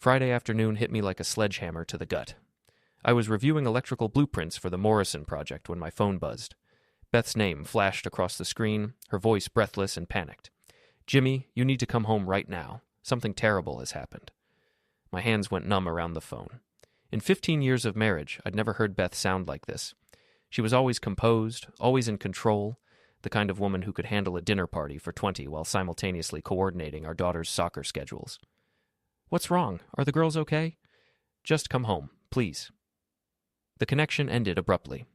Friday afternoon hit me like a sledgehammer to the gut. I was reviewing electrical blueprints for the Morrison project when my phone buzzed. Beth's name flashed across the screen, her voice breathless and panicked. "Jimmy, you need to come home right now. Something terrible has happened." My hands went numb around the phone. In 15 years of marriage, I'd never heard Beth sound like this. She was always composed, always in control, the kind of woman who could handle a dinner party for 20 while simultaneously coordinating our daughter's soccer schedules. "What's wrong? Are the girls okay?" "Just come home, please." The connection ended abruptly.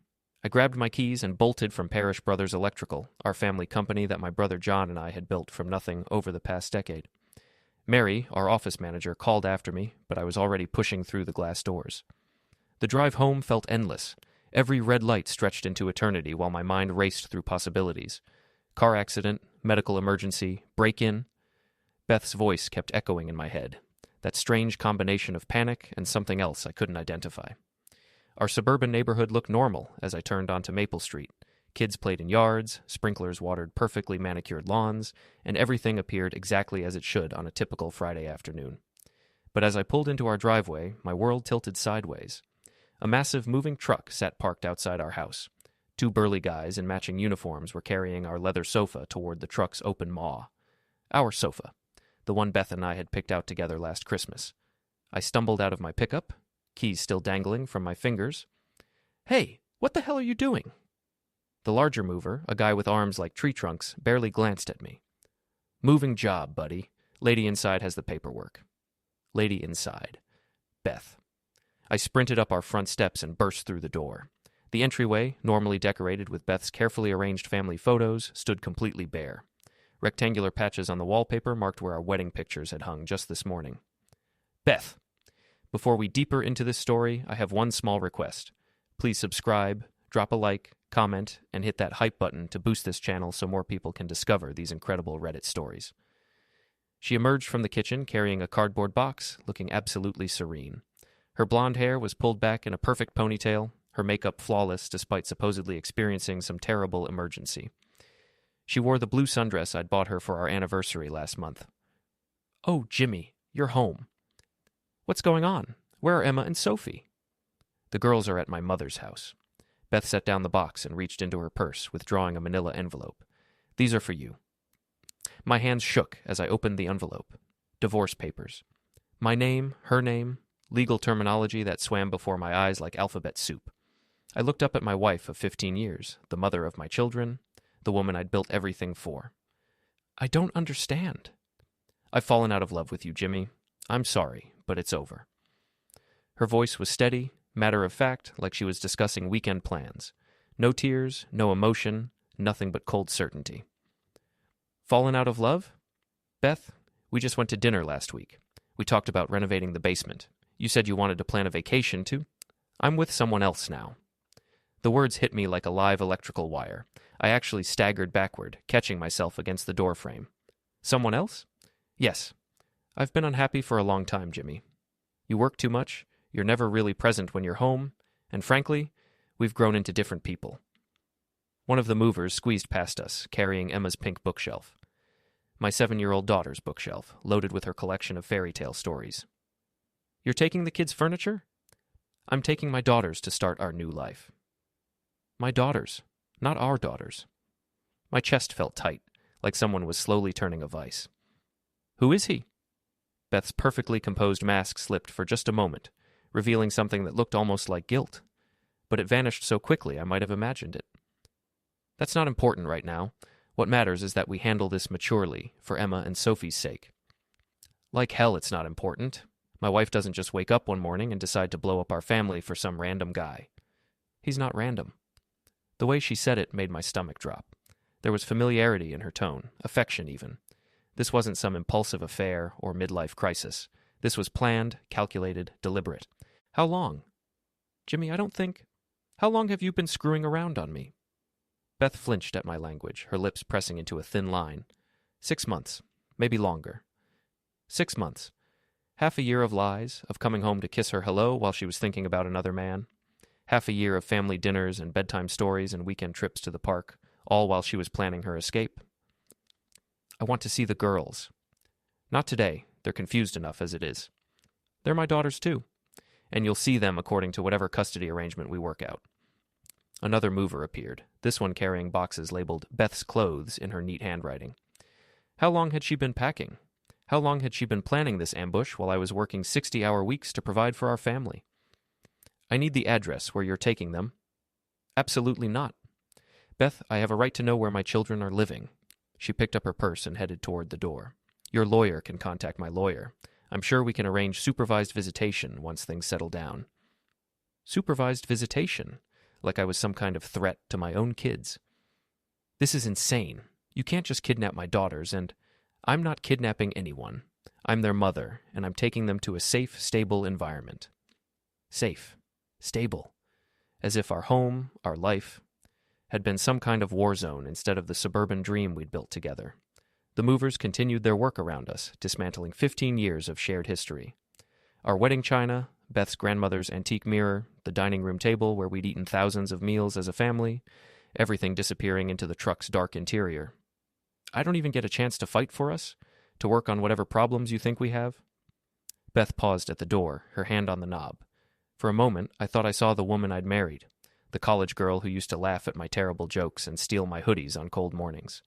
I grabbed my keys and bolted from Parish Brothers Electrical, our family company that my brother John and I had built from nothing over the past decade. Mary, our office manager, called after me, but I was already pushing through the glass doors. The drive home felt endless. Every red light stretched into eternity while my mind raced through possibilities. Car accident, medical emergency, break-in. Beth's voice kept echoing in my head, that strange combination of panic and something else I couldn't identify. Our suburban neighborhood looked normal as I turned onto Maple Street. Kids played in yards, sprinklers watered perfectly manicured lawns, and everything appeared exactly as it should on a typical Friday afternoon. But as I pulled into our driveway, my world tilted sideways. A massive moving truck sat parked outside our house. Two burly guys in matching uniforms were carrying our leather sofa toward the truck's open maw. Our sofa, the one Beth and I had picked out together last Christmas. I stumbled out of my pickup, keys still dangling from my fingers. "Hey, what the hell are you doing?" The larger mover, a guy with arms like tree trunks, barely glanced at me. "Moving job, buddy. Lady inside has the paperwork." Lady inside. Beth. I sprinted up our front steps and burst through the door. The entryway, normally decorated with Beth's carefully arranged family photos, stood completely bare. Rectangular patches on the wallpaper marked where our wedding pictures had hung just this morning. "Beth, before we deeper into this story, I have one small request. Please subscribe, drop a like, comment, and hit that hype button to boost this channel so more people can discover these incredible Reddit stories." She emerged from the kitchen carrying a cardboard box, looking absolutely serene. Her blonde hair was pulled back in a perfect ponytail, her makeup flawless despite supposedly experiencing some terrible emergency. She wore the blue sundress I'd bought her for our anniversary last month. "Oh, Jimmy, you're home. What's going on? Where are Emma and Sophie?" "The girls are at my mother's house." Beth set down the box and reached into her purse, withdrawing a manila envelope. "These are for you." My hands shook as I opened the envelope. Divorce papers. My name, her name, legal terminology that swam before my eyes like alphabet soup. I looked up at my wife of 15 years, the mother of my children, the woman I'd built everything for. "I don't understand." "I've fallen out of love with you, Jimmy. I'm sorry, but it's over." Her voice was steady, matter of fact, like she was discussing weekend plans. No tears, no emotion, nothing but cold certainty. "Fallen out of love? Beth, we just went to dinner last week. We talked about renovating the basement. You said you wanted to plan a vacation, too? I'm with someone else now." The words hit me like a live electrical wire. I actually staggered backward, catching myself against the doorframe. "Someone else?" "Yes. I've been unhappy for a long time, Jimmy. You work too much, you're never really present when you're home, and frankly, we've grown into different people." One of the movers squeezed past us, carrying Emma's pink bookshelf. My 7-year-old daughter's bookshelf, loaded with her collection of fairy tale stories. "You're taking the kids' furniture?" "I'm taking my daughters to start our new life." My daughters, not our daughters. My chest felt tight, like someone was slowly turning a vice. "Who is he?" Beth's perfectly composed mask slipped for just a moment, revealing something that looked almost like guilt. But it vanished so quickly I might have imagined it. "That's not important right now. What matters is that we handle this maturely, for Emma and Sophie's sake." "Like hell it's not important. My wife doesn't just wake up one morning and decide to blow up our family for some random guy." "He's not random." The way she said it made my stomach drop. There was familiarity in her tone, affection even. This wasn't some impulsive affair or midlife crisis. This was planned, calculated, deliberate. "How long?" "Jimmy, I don't think... How long have you been screwing around on me?" Beth flinched at my language, her lips pressing into a thin line. 6 months. Maybe longer. 6 months. Half a year of lies, of coming home to kiss her hello while she was thinking about another man. Half a year of family dinners and bedtime stories and weekend trips to the park, all while she was planning her escape. "I want to see the girls." "Not today. They're confused enough as it is." They're my daughters too. And you'll see them according to whatever custody arrangement we work out. Another mover appeared, this one carrying boxes labeled Beth's Clothes in her neat handwriting. How long had she been packing? How long had she been planning this ambush while I was working 60-hour weeks to provide for our family? I need the address where you're taking them. Absolutely not. Beth, I have a right to know where my children are living. She picked up her purse and headed toward the door. Your lawyer can contact my lawyer. I'm sure we can arrange supervised visitation once things settle down. Supervised visitation? Like I was some kind of threat to my own kids. This is insane. You can't just kidnap my daughters, and I'm not kidnapping anyone. I'm their mother, and I'm taking them to a safe, stable environment. Safe. Stable. As if our home, our life, had been some kind of war zone instead of the suburban dream we'd built together. The movers continued their work around us, dismantling 15 years of shared history. Our wedding china, Beth's grandmother's antique mirror, the dining room table where we'd eaten thousands of meals as a family, everything disappearing into the truck's dark interior. I don't even get a chance to fight for us, to work on whatever problems you think we have. Beth paused at the door, her hand on the knob. For a moment, I thought I saw the woman I'd married, the college girl who used to laugh at my terrible jokes and steal my hoodies on cold mornings.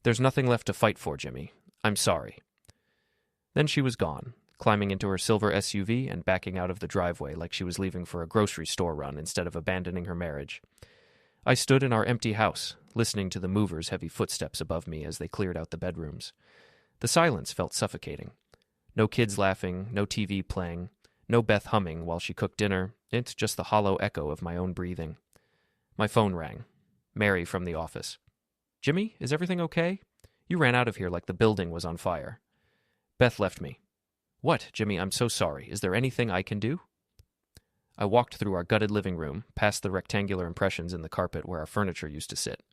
There's nothing left to fight for, Jimmy. I'm sorry. Then she was gone, climbing into her silver SUV and backing out of the driveway like she was leaving for a grocery store run instead of abandoning her marriage. I stood in our empty house, listening to the movers' heavy footsteps above me as they cleared out the bedrooms. The silence felt suffocating. No kids laughing, no TV playing, no Beth humming while she cooked dinner. It's just the hollow echo of my own breathing. My phone rang. Mary from the office. Jimmy, is everything okay? You ran out of here like the building was on fire. Beth left me. What, Jimmy, I'm so sorry. Is there anything I can do? I walked through our gutted living room, past the rectangular impressions in the carpet where our furniture used to sit.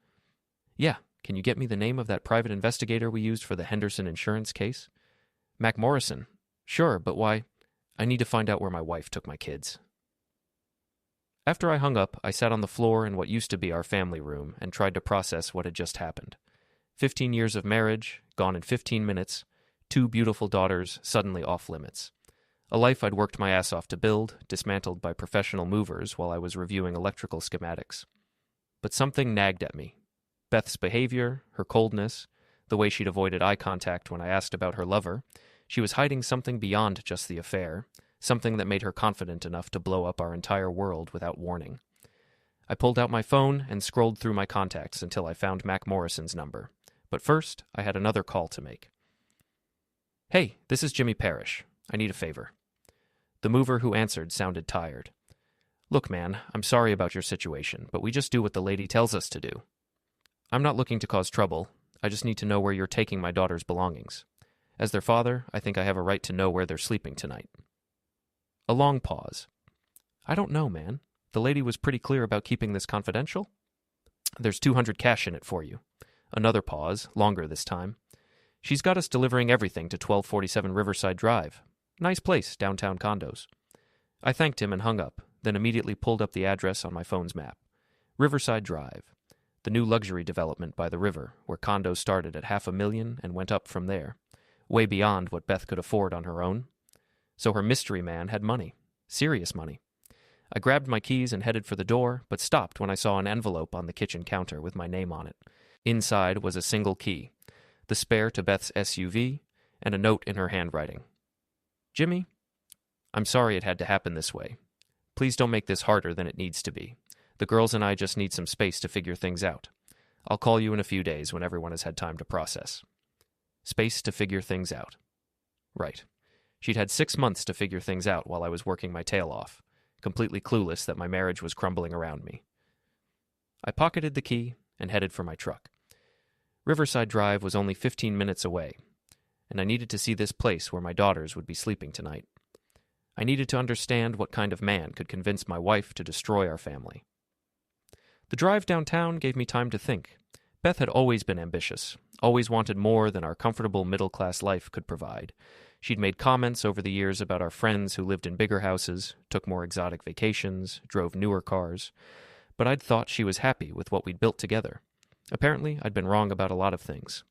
Yeah, can you get me the name of that private investigator we used for the Henderson insurance case? Mac Morrison. Sure, but why? I need to find out where my wife took my kids. After I hung up, I sat on the floor in what used to be our family room and tried to process what had just happened. 15 years of marriage, gone in 15 minutes, 2 beautiful daughters suddenly off limits. A life I'd worked my ass off to build, dismantled by professional movers while I was reviewing electrical schematics. But something nagged at me. Beth's behavior, her coldness, the way she'd avoided eye contact when I asked about her lover. She was hiding something beyond just the affair, something that made her confident enough to blow up our entire world without warning. I pulled out my phone and scrolled through my contacts until I found Mac Morrison's number. But first, I had another call to make. Hey, this is Jimmy Parish. I need a favor. The mover who answered sounded tired. Look, man, I'm sorry about your situation, but we just do what the lady tells us to do. I'm not looking to cause trouble. I just need to know where you're taking my daughter's belongings. As their father, I think I have a right to know where they're sleeping tonight. A long pause. I don't know, man. The lady was pretty clear about keeping this confidential. There's $200 cash in it for you. Another pause, longer this time. She's got us delivering everything to 1247 Riverside Drive. Nice place, downtown condos. I thanked him and hung up, then immediately pulled up the address on my phone's map. Riverside Drive, the new luxury development by the river, where condos started at $500,000 and went up from there, way beyond what Beth could afford on her own. So her mystery man had money. Serious money. I grabbed my keys and headed for the door, but stopped when I saw an envelope on the kitchen counter with my name on it. Inside was a single key, the spare to Beth's SUV, and a note in her handwriting. Jimmy, I'm sorry it had to happen this way. Please don't make this harder than it needs to be. The girls and I just need some space to figure things out. I'll call you in a few days when everyone has had time to process. Space to figure things out. Right. She'd had 6 months to figure things out while I was working my tail off, completely clueless that my marriage was crumbling around me. I pocketed the key and headed for my truck. Riverside Drive was only 15 minutes away, and I needed to see this place where my daughters would be sleeping tonight. I needed to understand what kind of man could convince my wife to destroy our family. The drive downtown gave me time to think. Beth had always been ambitious, always wanted more than our comfortable middle-class life could provide. She'd made comments over the years about our friends who lived in bigger houses, took more exotic vacations, drove newer cars. But I'd thought she was happy with what we'd built together. Apparently, I'd been wrong about a lot of things.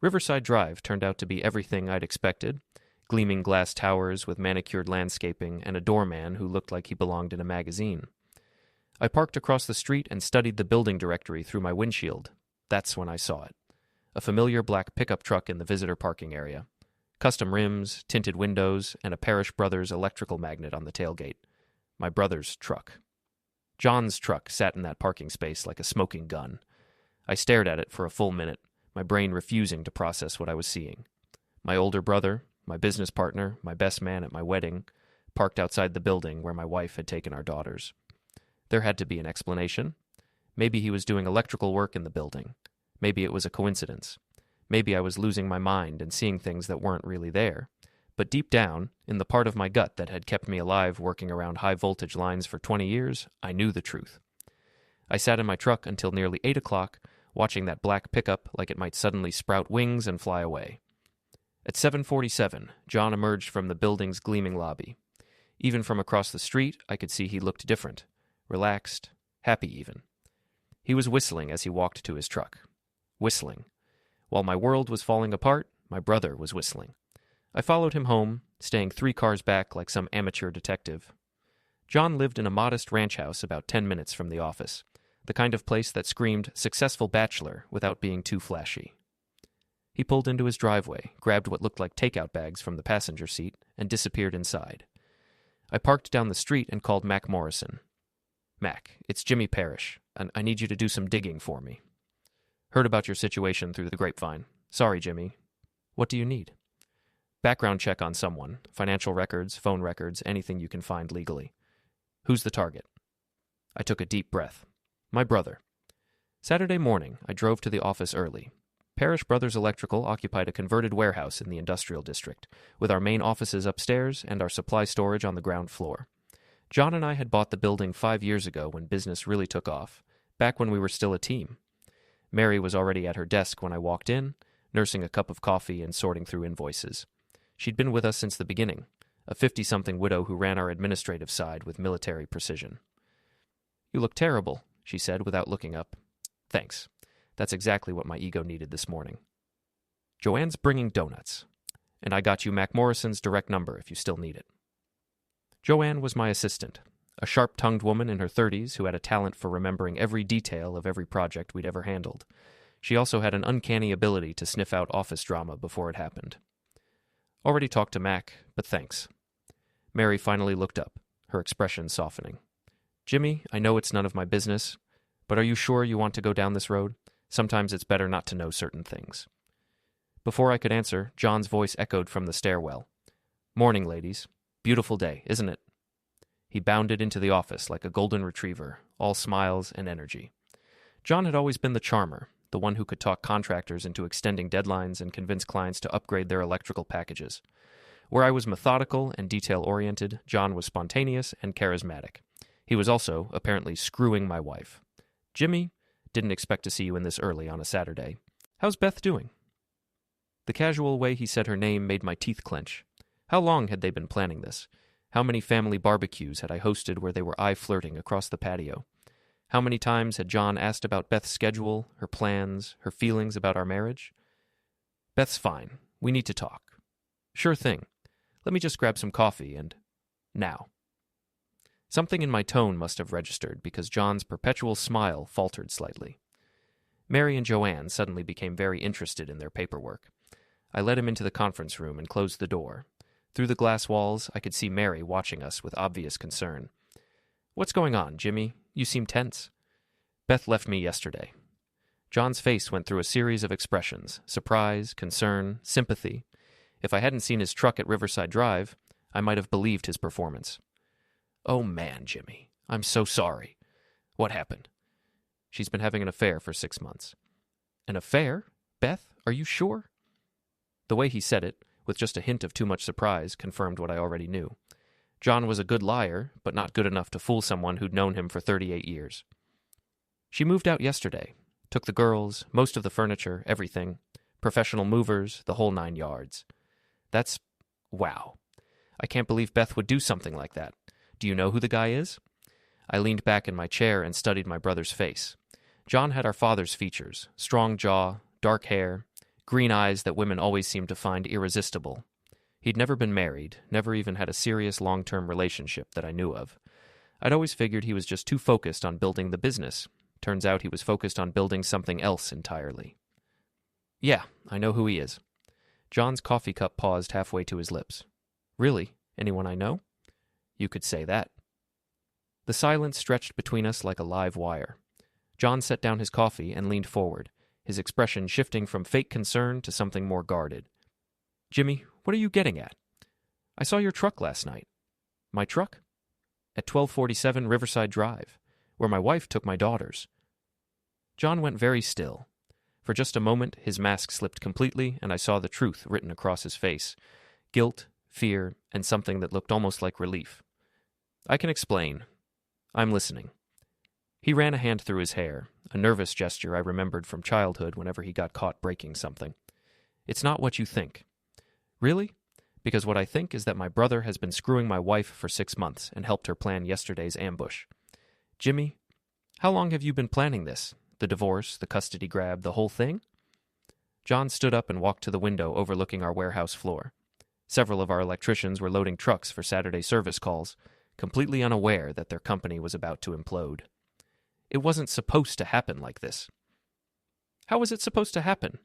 Riverside Drive turned out to be everything I'd expected. gleaming glass towers with manicured landscaping, and a doorman who looked like he belonged in a magazine. I parked across the street and studied the building directory through my windshield. That's when I saw it. A familiar black pickup truck in the visitor parking area. Custom rims, tinted windows, and a Parish Brothers Electrical magnet on the tailgate. My brother's truck. John's truck sat in that parking space like a smoking gun. I stared at it for a full minute, my brain refusing to process what I was seeing. My older brother, my business partner, my best man at my wedding, parked outside the building where my wife had taken our daughters. There had to be an explanation. Maybe he was doing electrical work in the building. Maybe it was a coincidence. Maybe I was losing my mind and seeing things that weren't really there. But deep down, in the part of my gut that had kept me alive working around high-voltage lines for 20 years, I knew the truth. I sat in my truck until nearly 8 o'clock, watching that black pickup like it might suddenly sprout wings and fly away. At 7:47, John emerged from the building's gleaming lobby. Even from across the street, I could see he looked different, relaxed, happy even. He was whistling as he walked to his truck. Whistling. While my world was falling apart, my brother was whistling. I followed him home, staying 3 cars back like some amateur detective. John lived in a modest ranch house about 10 minutes from the office, the kind of place that screamed successful bachelor without being too flashy. He pulled into his driveway, grabbed what looked like takeout bags from the passenger seat, and disappeared inside. I parked down the street and called Mac Morrison. "Mac, it's Jimmy Parish, and I need you to do some digging for me. Heard about your situation through the grapevine. Sorry, Jimmy. What do you need?" "Background check on someone, financial records, phone records, anything you can find legally." "Who's the target?" I took a deep breath. My brother. Saturday morning, I drove to the office early. Parish Brothers Electrical occupied a converted warehouse in the industrial district, with our main offices upstairs and our supply storage on the ground floor. John and I had bought the building 5 years ago when business really took off, back when we were still a team. Mary was already at her desk when I walked in, nursing a cup of coffee and sorting through invoices. She'd been with us since the beginning, a 50-something widow who ran our administrative side with military precision. "You look terrible," she said without looking up. "Thanks. That's exactly what my ego needed this morning." "Joanne's bringing donuts. And I got you Mac Morrison's direct number if you still need it." Joanne was my assistant, a sharp-tongued woman in her 30s who had a talent for remembering every detail of every project we'd ever handled. She also had an uncanny ability to sniff out office drama before it happened. "Already talked to Mac, but thanks." Mary finally looked up, her expression softening. "Jimmy, I know it's none of my business, but are you sure you want to go down this road? Sometimes it's better not to know certain things." Before I could answer, John's voice echoed from the stairwell. "Morning, ladies. Beautiful day, isn't it?" He bounded into the office like a golden retriever, all smiles and energy. John had always been the charmer, the one who could talk contractors into extending deadlines and convince clients to upgrade their electrical packages. Where I was methodical and detail-oriented, John was spontaneous and charismatic. He was also, apparently, screwing my wife. "Jimmy, didn't expect to see you in this early on a Saturday. How's Beth doing?" The casual way he said her name made my teeth clench. How long had they been planning this? How many family barbecues had I hosted where they were eye-flirting across the patio? How many times had John asked about Beth's schedule, her plans, her feelings about our marriage? "Beth's fine. We need to talk." "Sure thing. Let me just grab some coffee and... now." Something in my tone must have registered because John's perpetual smile faltered slightly. Mary and Joanne suddenly became very interested in their paperwork. I led him into the conference room and closed the door. Through the glass walls, I could see Mary watching us with obvious concern. "What's going on, Jimmy? You seem tense." "Beth left me yesterday." John's face went through a series of expressions: surprise, concern, sympathy. If I hadn't seen his truck at Riverside Drive, I might have believed his performance. "Oh man, Jimmy, I'm so sorry. What happened?" "She's been having an affair for 6 months." "An affair? Beth, are you sure?" The way he said it, with just a hint of too much surprise, confirmed what I already knew. John was a good liar, but not good enough to fool someone who'd known him for 38 years. "She moved out yesterday. Took the girls, most of the furniture, everything. Professional movers, the whole 9 yards. That's... wow. I can't believe Beth would do something like that. Do you know who the guy is?" I leaned back in my chair and studied my brother's face. John had our father's features: strong jaw, dark hair, green eyes that women always seemed to find irresistible. He'd never been married, never even had a serious long-term relationship that I knew of. I'd always figured he was just too focused on building the business. Turns out he was focused on building something else entirely. Yeah, I know who he is. John's coffee cup paused halfway to his lips. Really? Anyone I know? You could say that. The silence stretched between us like a live wire. John set down his coffee and leaned forward, his expression shifting from fake concern to something more guarded. Jimmy, what are you getting at? I saw your truck last night. My truck? At 1247 Riverside Drive, where my wife took my daughters. John went very still. For just a moment, his mask slipped completely, and I saw the truth written across his face. Guilt, fear, and something that looked almost like relief. I can explain. I'm listening. He ran a hand through his hair, a nervous gesture I remembered from childhood whenever he got caught breaking something. It's not what you think. Really? Because what I think is that my brother has been screwing my wife for 6 months and helped her plan yesterday's ambush. Jimmy, how long have you been planning this? The divorce, the custody grab, the whole thing? John stood up and walked to the window overlooking our warehouse floor. Several of our electricians were loading trucks for Saturday service calls, completely unaware that their company was about to implode. It wasn't supposed to happen like this. How was it supposed to happen?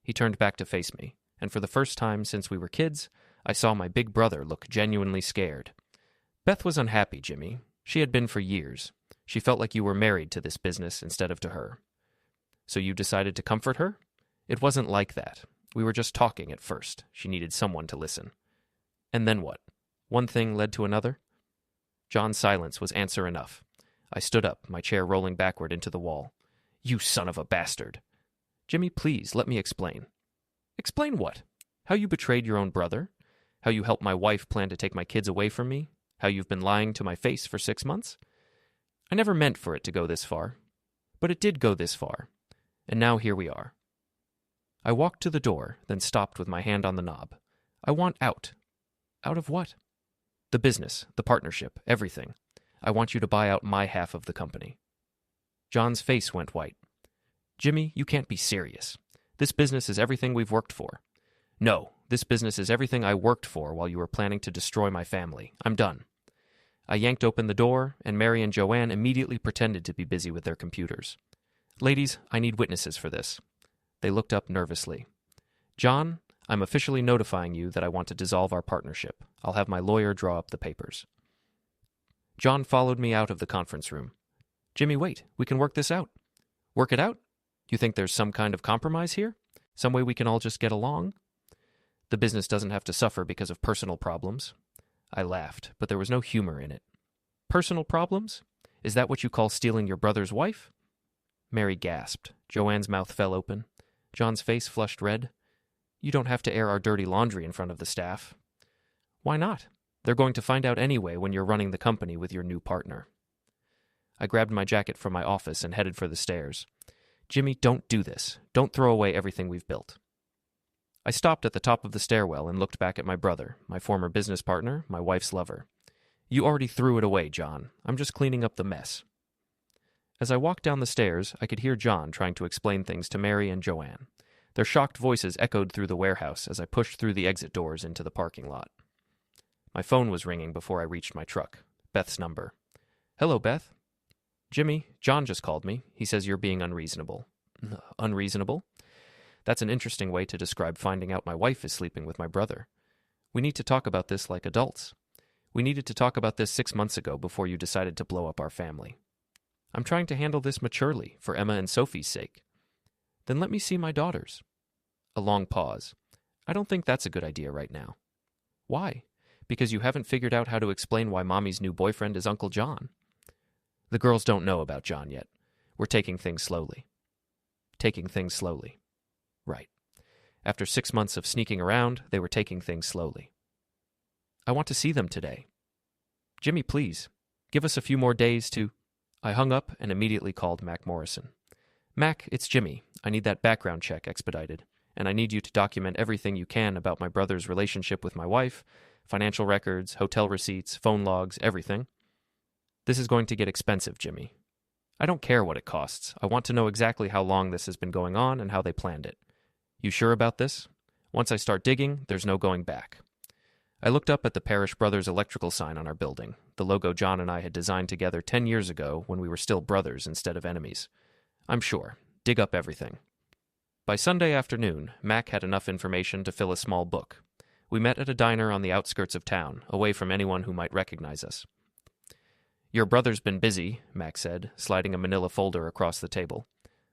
He turned back to face me, and for the first time since we were kids, I saw my big brother look genuinely scared. Beth was unhappy, Jimmy. She had been for years. She felt like you were married to this business instead of to her. So you decided to comfort her? It wasn't like that. We were just talking at first. She needed someone to listen. And then what? One thing led to another? John's silence was answer enough. I stood up, my chair rolling backward into the wall. You son of a bastard! Jimmy, please, let me explain. Explain what? How you betrayed your own brother? How you helped my wife plan to take my kids away from me? How you've been lying to my face for 6 months? I never meant for it to go this far. But it did go this far. And now here we are. I walked to the door, then stopped with my hand on the knob. I want out. Out of what? The business, the partnership, everything. I want you to buy out my half of the company. John's face went white. Jimmy, you can't be serious. This business is everything we've worked for. No, this business is everything I worked for while you were planning to destroy my family. I'm done. I yanked open the door, and Mary and Joanne immediately pretended to be busy with their computers. Ladies, I need witnesses for this. They looked up nervously. John, I'm officially notifying you that I want to dissolve our partnership. I'll have my lawyer draw up the papers. John followed me out of the conference room. Jimmy, wait, we can work this out. Work it out? You think there's some kind of compromise here? Some way we can all just get along? The business doesn't have to suffer because of personal problems. I laughed, but there was no humor in it. Personal problems? Is that what you call stealing your brother's wife? Mary gasped. Joanne's mouth fell open. John's face flushed red. You don't have to air our dirty laundry in front of the staff. Why not? They're going to find out anyway when you're running the company with your new partner. I grabbed my jacket from my office and headed for the stairs. Jimmy, don't do this. Don't throw away everything we've built. I stopped at the top of the stairwell and looked back at my brother, my former business partner, my wife's lover. You already threw it away, John. I'm just cleaning up the mess. As I walked down the stairs, I could hear John trying to explain things to Mary and Joanne. Their shocked voices echoed through the warehouse as I pushed through the exit doors into the parking lot. My phone was ringing before I reached my truck. Beth's number. Hello, Beth. Jimmy, John just called me. He says you're being unreasonable. Unreasonable? That's an interesting way to describe finding out my wife is sleeping with my brother. We need to talk about this like adults. We needed to talk about this 6 months ago before you decided to blow up our family. I'm trying to handle this maturely, for Emma and Sophie's sake. Then let me see my daughters. A long pause. I don't think that's a good idea right now. Why? Because you haven't figured out how to explain why Mommy's new boyfriend is Uncle John. The girls don't know about John yet. We're taking things slowly. Taking things slowly. Right. After 6 months of sneaking around, they were taking things slowly. I want to see them today. Jimmy, please, give us a few more days to... I hung up and immediately called Mac Morrison. Mac, it's Jimmy. I need that background check expedited, and I need you to document everything you can about my brother's relationship with my wife, financial records, hotel receipts, phone logs, everything. This is going to get expensive, Jimmy. I don't care what it costs. I want to know exactly how long this has been going on and how they planned it. You sure about this? Once I start digging, there's no going back. I looked up at the Parish Brothers Electrical sign on our building, the logo John and I had designed together 10 years ago when we were still brothers instead of enemies. I'm sure. Dig up everything. By Sunday afternoon, Mac had enough information to fill a small book. We met at a diner on the outskirts of town, away from anyone who might recognize us. Your brother's been busy, Mac said, sliding a manila folder across the table.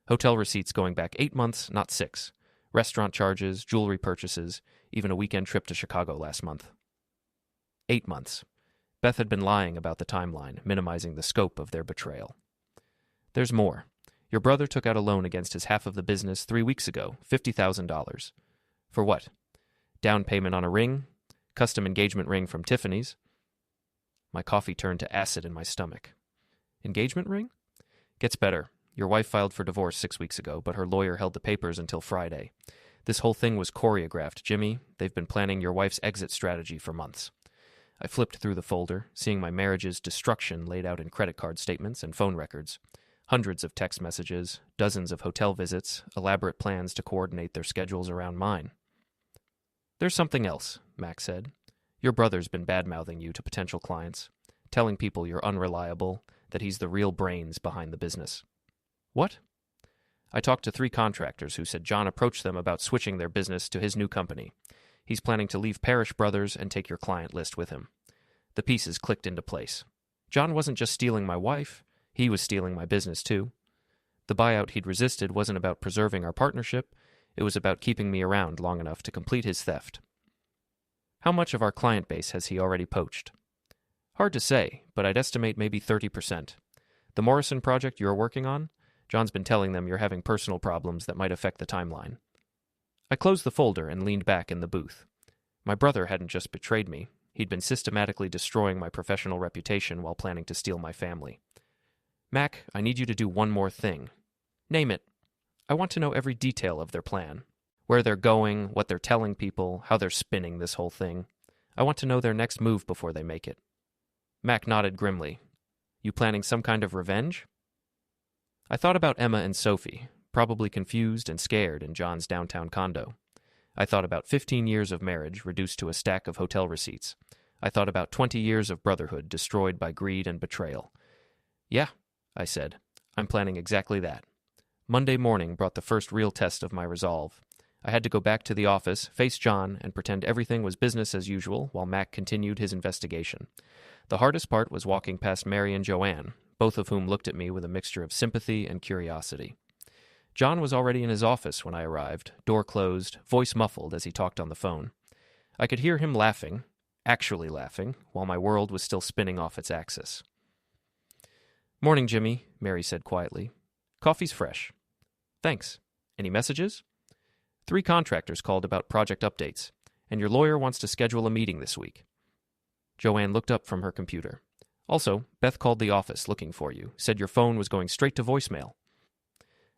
Hotel receipts going back 8 months, not 6. Restaurant charges, jewelry purchases, even a weekend trip to Chicago last month. 8 months. Beth had been lying about the timeline, minimizing the scope of their betrayal. There's more. Your brother took out a loan against his half of the business 3 weeks ago, $50,000. For what? Down payment on a ring? Custom engagement ring from Tiffany's? My coffee turned to acid in my stomach. Engagement ring? Gets better. Your wife filed for divorce 6 weeks ago, but her lawyer held the papers until Friday. This whole thing was choreographed, Jimmy. They've been planning your wife's exit strategy for months. I flipped through the folder, seeing my marriage's destruction laid out in credit card statements and phone records. Hundreds of text messages, dozens of hotel visits, elaborate plans to coordinate their schedules around mine. There's something else, Mac said. Your brother's been bad-mouthing you to potential clients, telling people you're unreliable, that he's the real brains behind the business. What? I talked to 3 contractors who said John approached them about switching their business to his new company. He's planning to leave Parish Brothers and take your client list with him. The pieces clicked into place. John wasn't just stealing my wife, he was stealing my business too. The buyout he'd resisted wasn't about preserving our partnership, it was about keeping me around long enough to complete his theft. How much of our client base has he already poached? Hard to say, but I'd estimate maybe 30%. The Morrison project you're working on? John's been telling them you're having personal problems that might affect the timeline. I closed the folder and leaned back in the booth. My brother hadn't just betrayed me. He'd been systematically destroying my professional reputation while planning to steal my family. Mac, I need you to do one more thing. Name it. I want to know every detail of their plan. Where they're going, what they're telling people, how they're spinning this whole thing. I want to know their next move before they make it. Mac nodded grimly. You planning some kind of revenge? I thought about Emma and Sophie, probably confused and scared in John's downtown condo. I thought about 15 years of marriage reduced to a stack of hotel receipts. I thought about 20 years of brotherhood destroyed by greed and betrayal. Yeah, I said. I'm planning exactly that. Monday morning brought the first real test of my resolve. I had to go back to the office, face John, and pretend everything was business as usual while Mac continued his investigation. The hardest part was walking past Mary and Joanne, both of whom looked at me with a mixture of sympathy and curiosity. John was already in his office when I arrived, door closed, voice muffled as he talked on the phone. I could hear him laughing, actually laughing, while my world was still spinning off its axis. Morning, Jimmy, Mary said quietly. Coffee's fresh. Thanks. Any messages? 3 contractors called about project updates, and your lawyer wants to schedule a meeting this week. Joanne looked up from her computer. Also, Beth called the office looking for you, said your phone was going straight to voicemail.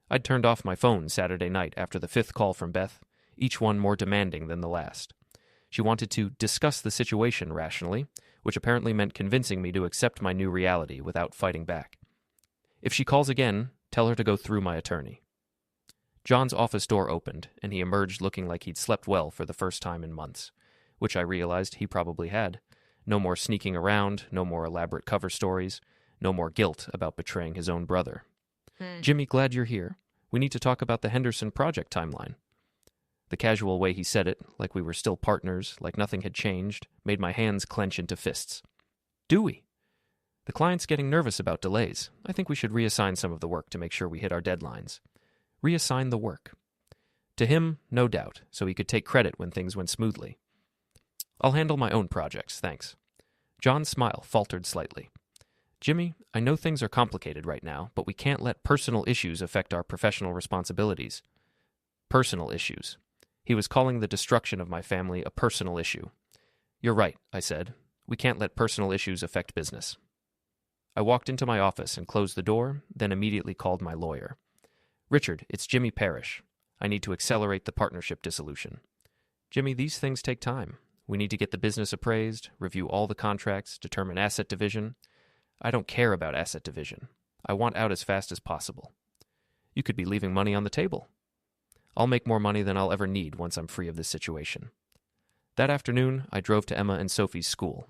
I'd turned off my phone Saturday night after the 5th call from Beth, each one more demanding than the last. She wanted to discuss the situation rationally, which apparently meant convincing me to accept my new reality without fighting back. If she calls again, tell her to go through my attorney. John's office door opened, and he emerged looking like he'd slept well for the first time in months, which I realized he probably had. No more sneaking around, no more elaborate cover stories, no more guilt about betraying his own brother. Jimmy, glad you're here. We need to talk about the Henderson project timeline. The casual way he said it, like we were still partners, like nothing had changed, made my hands clench into fists. Do we? The client's getting nervous about delays. I think we should reassign some of the work to make sure we hit our deadlines. Reassign the work. To him, no doubt, so he could take credit when things went smoothly. I'll handle my own projects, thanks. John's smile faltered slightly. Jimmy, I know things are complicated right now, but we can't let personal issues affect our professional responsibilities. Personal issues. He was calling the destruction of my family a personal issue. You're right, I said. We can't let personal issues affect business. I walked into my office and closed the door, then immediately called my lawyer. Richard, it's Jimmy Parish. I need to accelerate the partnership dissolution. Jimmy, these things take time. We need to get the business appraised, review all the contracts, determine asset division. I don't care about asset division. I want out as fast as possible. You could be leaving money on the table. I'll make more money than I'll ever need once I'm free of this situation. That afternoon, I drove to Emma and Sophie's school.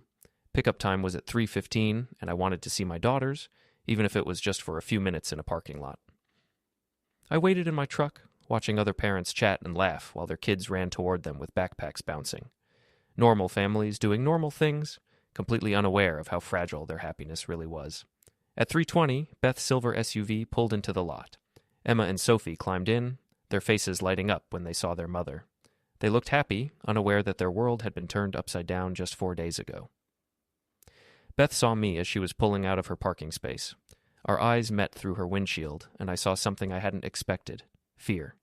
Pickup time was at 3:15, and I wanted to see my daughters, even if it was just for a few minutes in a parking lot. I waited in my truck, watching other parents chat and laugh while their kids ran toward them with backpacks bouncing. Normal families doing normal things, completely unaware of how fragile their happiness really was. At 3:20, Beth's silver SUV pulled into the lot. Emma and Sophie climbed in, their faces lighting up when they saw their mother. They looked happy, unaware that their world had been turned upside down just 4 days ago. Beth saw me as she was pulling out of her parking space. Our eyes met through her windshield, and I saw something I hadn't expected: fear.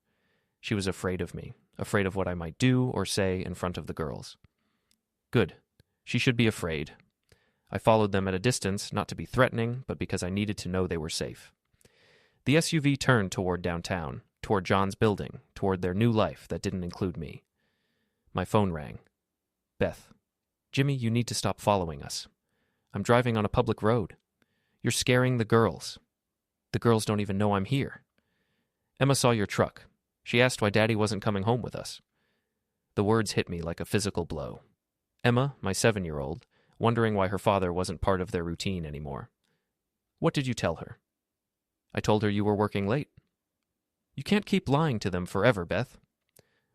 She was afraid of me, afraid of what I might do or say in front of the girls. Good. She should be afraid. I followed them at a distance, not to be threatening, but because I needed to know they were safe. The SUV turned toward downtown, toward John's building, toward their new life that didn't include me. My phone rang. Beth. Jimmy, you need to stop following us. I'm driving on a public road. You're scaring the girls. The girls don't even know I'm here. Emma saw your truck. She asked why Daddy wasn't coming home with us. The words hit me like a physical blow. Emma, my 7-year-old, wondering why her father wasn't part of their routine anymore. What did you tell her? I told her you were working late. You can't keep lying to them forever, Beth.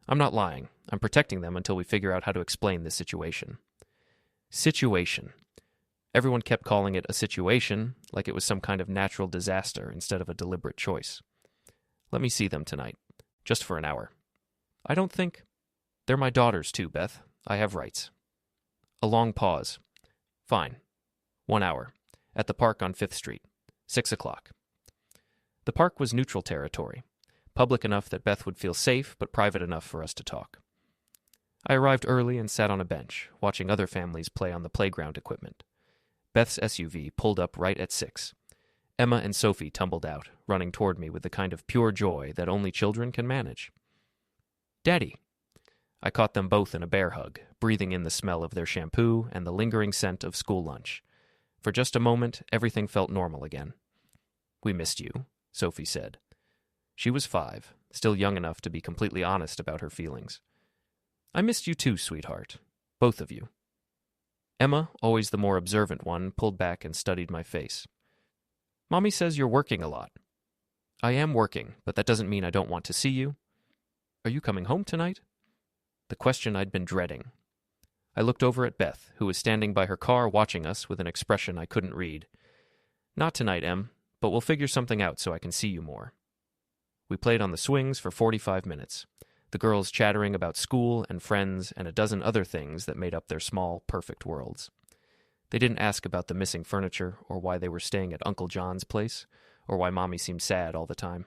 I'm not lying. I'm protecting them until we figure out how to explain this situation. Situation. Everyone kept calling it a situation, like it was some kind of natural disaster instead of a deliberate choice. Let me see them tonight, just for an hour. I don't think... They're my daughters too, Beth. I have rights. A long pause. Fine. 1 hour. At the park on 5th Street. 6 o'clock. The park was neutral territory, public enough that Beth would feel safe, but private enough for us to talk. I arrived early and sat on a bench, watching other families play on the playground equipment. Beth's SUV pulled up right at 6. Emma and Sophie tumbled out, running toward me with the kind of pure joy that only children can manage. Daddy! I caught them both in a bear hug, breathing in the smell of their shampoo and the lingering scent of school lunch. For just a moment, everything felt normal again. We missed you, Sophie said. She was 5, still young enough to be completely honest about her feelings. I missed you too, sweetheart. Both of you. Emma, always the more observant one, pulled back and studied my face. Mommy says you're working a lot. I am working, but that doesn't mean I don't want to see you. Are you coming home tonight? The question I'd been dreading. I looked over at Beth, who was standing by her car watching us with an expression I couldn't read. Not tonight, Em, but we'll figure something out so I can see you more. We played on the swings for 45 minutes, the girls chattering about school and friends and a dozen other things that made up their small, perfect worlds. They didn't ask about the missing furniture or why they were staying at Uncle John's place or why Mommy seemed sad all the time.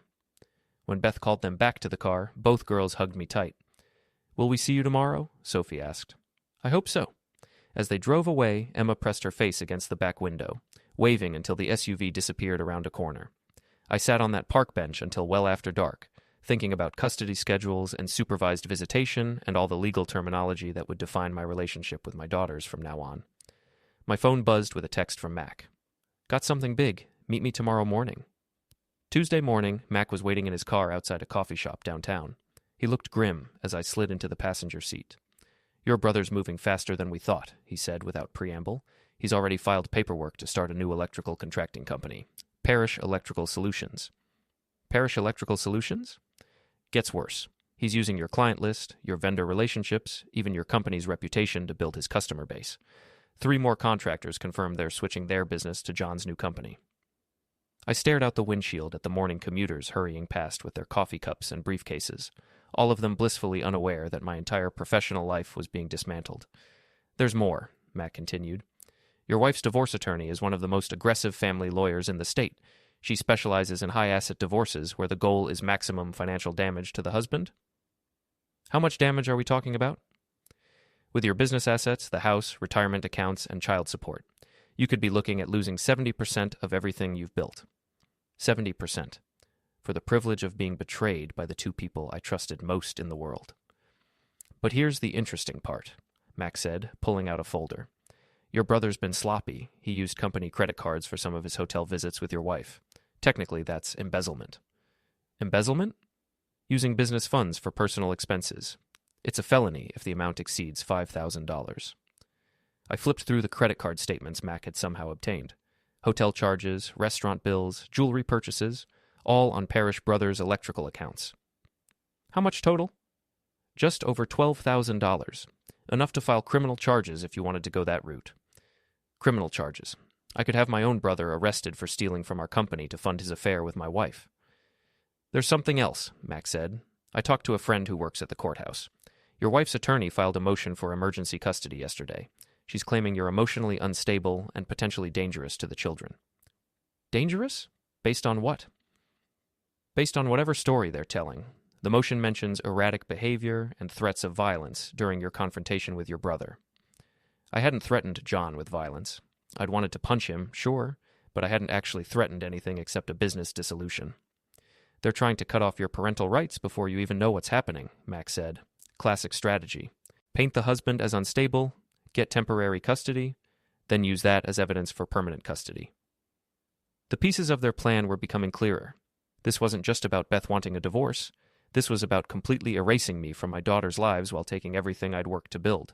When Beth called them back to the car, both girls hugged me tight. Will we see you tomorrow? Sophie asked. I hope so. As they drove away, Emma pressed her face against the back window, waving until the SUV disappeared around a corner. I sat on that park bench until well after dark, thinking about custody schedules and supervised visitation and all the legal terminology that would define my relationship with my daughters from now on. My phone buzzed with a text from Mac. Got something big. Meet me tomorrow morning. Tuesday morning, Mac was waiting in his car outside a coffee shop downtown. He looked grim as I slid into the passenger seat. Your brother's moving faster than we thought, he said without preamble. He's already filed paperwork to start a new electrical contracting company. Parish Electrical Solutions. Parish Electrical Solutions? Gets worse. He's using your client list, your vendor relationships, even your company's reputation to build his customer base. 3 more contractors confirmed they're switching their business to John's new company. I stared out the windshield at the morning commuters hurrying past with their coffee cups and briefcases, all of them blissfully unaware that my entire professional life was being dismantled. There's more, Matt continued. Your wife's divorce attorney is one of the most aggressive family lawyers in the state. She specializes in high-asset divorces where the goal is maximum financial damage to the husband. How much damage are we talking about? With your business assets, the house, retirement accounts, and child support, you could be looking at losing 70% of everything you've built. 70%. For the privilege of being betrayed by the 2 people I trusted most in the world. But here's the interesting part, Max said, pulling out a folder. Your brother's been sloppy. He used company credit cards for some of his hotel visits with your wife. Technically, that's embezzlement. Embezzlement? Using business funds for personal expenses. It's a felony if the amount exceeds $5,000. I flipped through the credit card statements Mac had somehow obtained. Hotel charges, restaurant bills, jewelry purchases, all on Parish Brothers Electrical accounts. How much total? Just over $12,000. Enough to file criminal charges if you wanted to go that route. Criminal charges. I could have my own brother arrested for stealing from our company to fund his affair with my wife. There's something else, Mac said. I talked to a friend who works at the courthouse. Your wife's attorney filed a motion for emergency custody yesterday. She's claiming you're emotionally unstable and potentially dangerous to the children. Dangerous? Based on what? Based on whatever story they're telling. The motion mentions erratic behavior and threats of violence during your confrontation with your brother. I hadn't threatened John with violence. I'd wanted to punch him, sure, but I hadn't actually threatened anything except a business dissolution. They're trying to cut off your parental rights before you even know what's happening, Mac said. Classic strategy. Paint the husband as unstable, get temporary custody, then use that as evidence for permanent custody. The pieces of their plan were becoming clearer. This wasn't just about Beth wanting a divorce. This was about completely erasing me from my daughter's lives while taking everything I'd worked to build.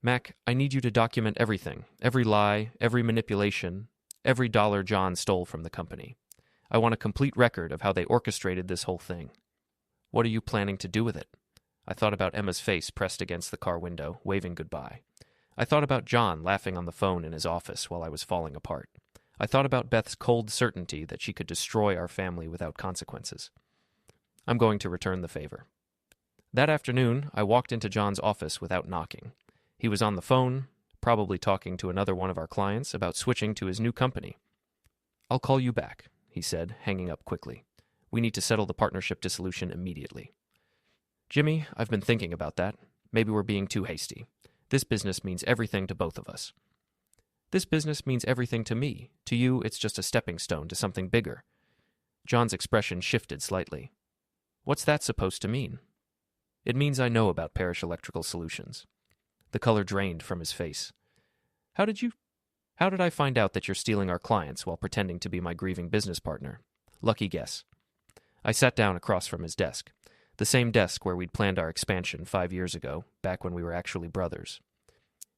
Mac, I need you to document everything, every lie, every manipulation, every dollar John stole from the company. I want a complete record of how they orchestrated this whole thing. What are you planning to do with it? I thought about Emma's face pressed against the car window, waving goodbye. I thought about John laughing on the phone in his office while I was falling apart. I thought about Beth's cold certainty that she could destroy our family without consequences. I'm going to return the favor. That afternoon, I walked into John's office without knocking. He was on the phone, probably talking to another one of our clients about switching to his new company. I'll call you back, he said, hanging up quickly. We need to settle the partnership dissolution immediately. Jimmy, I've been thinking about that. Maybe we're being too hasty. This business means everything to both of us. This business means everything to me. To you, it's just a stepping stone to something bigger. John's expression shifted slightly. What's that supposed to mean? It means I know about Parish Electrical Solutions. The color drained from his face. How did I find out that you're stealing our clients while pretending to be my grieving business partner? Lucky guess. I sat down across from his desk. The same desk where we'd planned our expansion 5 years ago, back when we were actually brothers.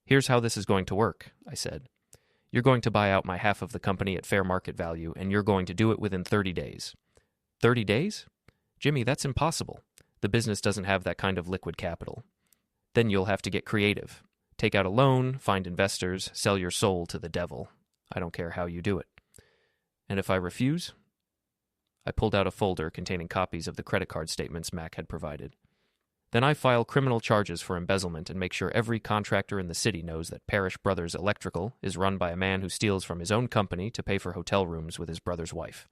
Here's how this is going to work, I said. You're going to buy out my half of the company at fair market value, and you're going to do it within 30 days. 30 days? Jimmy, that's impossible. The business doesn't have that kind of liquid capital. Then you'll have to get creative. Take out a loan, find investors, sell your soul to the devil. I don't care how you do it. And if I refuse? I pulled out a folder containing copies of the credit card statements Mac had provided. Then I file criminal charges for embezzlement and make sure every contractor in the city knows that Parish Brothers Electrical is run by a man who steals from his own company to pay for hotel rooms with his brother's wife.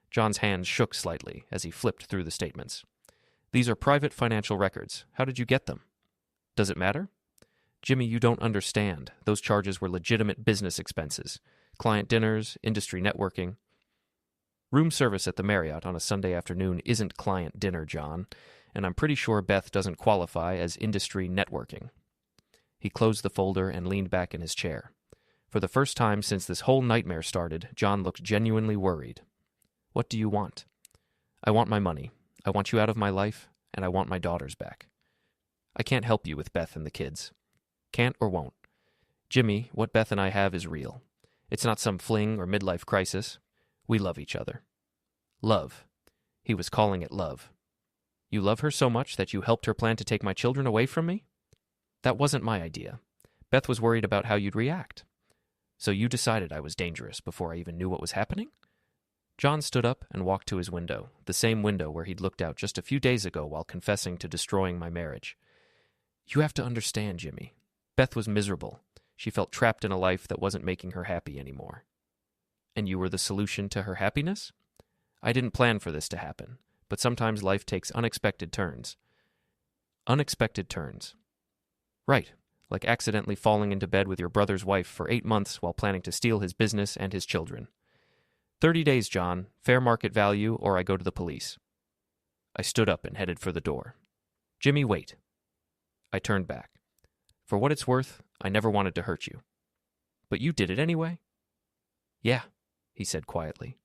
John's hands shook slightly as he flipped through the statements. These are private financial records. How did you get them? Does it matter? Jimmy, you don't understand. Those charges were legitimate business expenses. Client dinners, industry networking. Room service at the Marriott on a Sunday afternoon isn't client dinner, John, and I'm pretty sure Beth doesn't qualify as industry networking. He closed the folder and leaned back in his chair. For the first time since this whole nightmare started, John looked genuinely worried. What do you want? I want my money. I want you out of my life, and I want my daughters back. I can't help you with Beth and the kids. Can't or won't. Jimmy, what Beth and I have is real. It's not some fling or midlife crisis. We love each other. Love. He was calling it love. You love her so much that you helped her plan to take my children away from me? That wasn't my idea. Beth was worried about how you'd react. So you decided I was dangerous before I even knew what was happening? John stood up and walked to his window, the same window where he'd looked out just a few days ago while confessing to destroying my marriage. You have to understand, Jimmy. Beth was miserable. She felt trapped in a life that wasn't making her happy anymore. And you were the solution to her happiness? I didn't plan for this to happen, but sometimes life takes unexpected turns. Unexpected turns. Right, like accidentally falling into bed with your brother's wife for 8 months while planning to steal his business and his children. 30 days, John, fair market value, or I go to the police. I stood up and headed for the door. Jimmy, wait. I turned back. For what it's worth, I never wanted to hurt you. But you did it anyway? Yeah, he said quietly.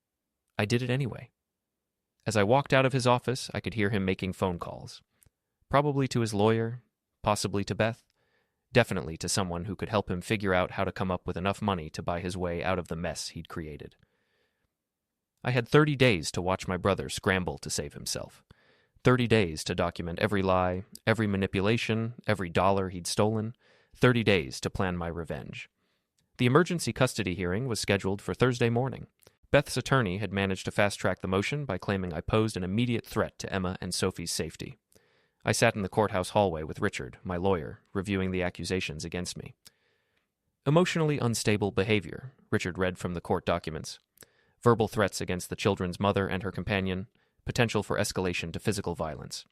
I did it anyway. As I walked out of his office, I could hear him making phone calls. Probably to his lawyer, possibly to Beth, definitely to someone who could help him figure out how to come up with enough money to buy his way out of the mess he'd created. I had 30 days to watch my brother scramble to save himself. 30 days to document every lie, every manipulation, every dollar he'd stolen. 30 days to plan my revenge. The emergency custody hearing was scheduled for Thursday morning. Beth's attorney had managed to fast-track the motion by claiming I posed an immediate threat to Emma and Sophie's safety. I sat in the courthouse hallway with Richard, my lawyer, reviewing the accusations against me. Emotionally unstable behavior, Richard read from the court documents. Verbal threats against the children's mother and her companion, potential for escalation to physical violence.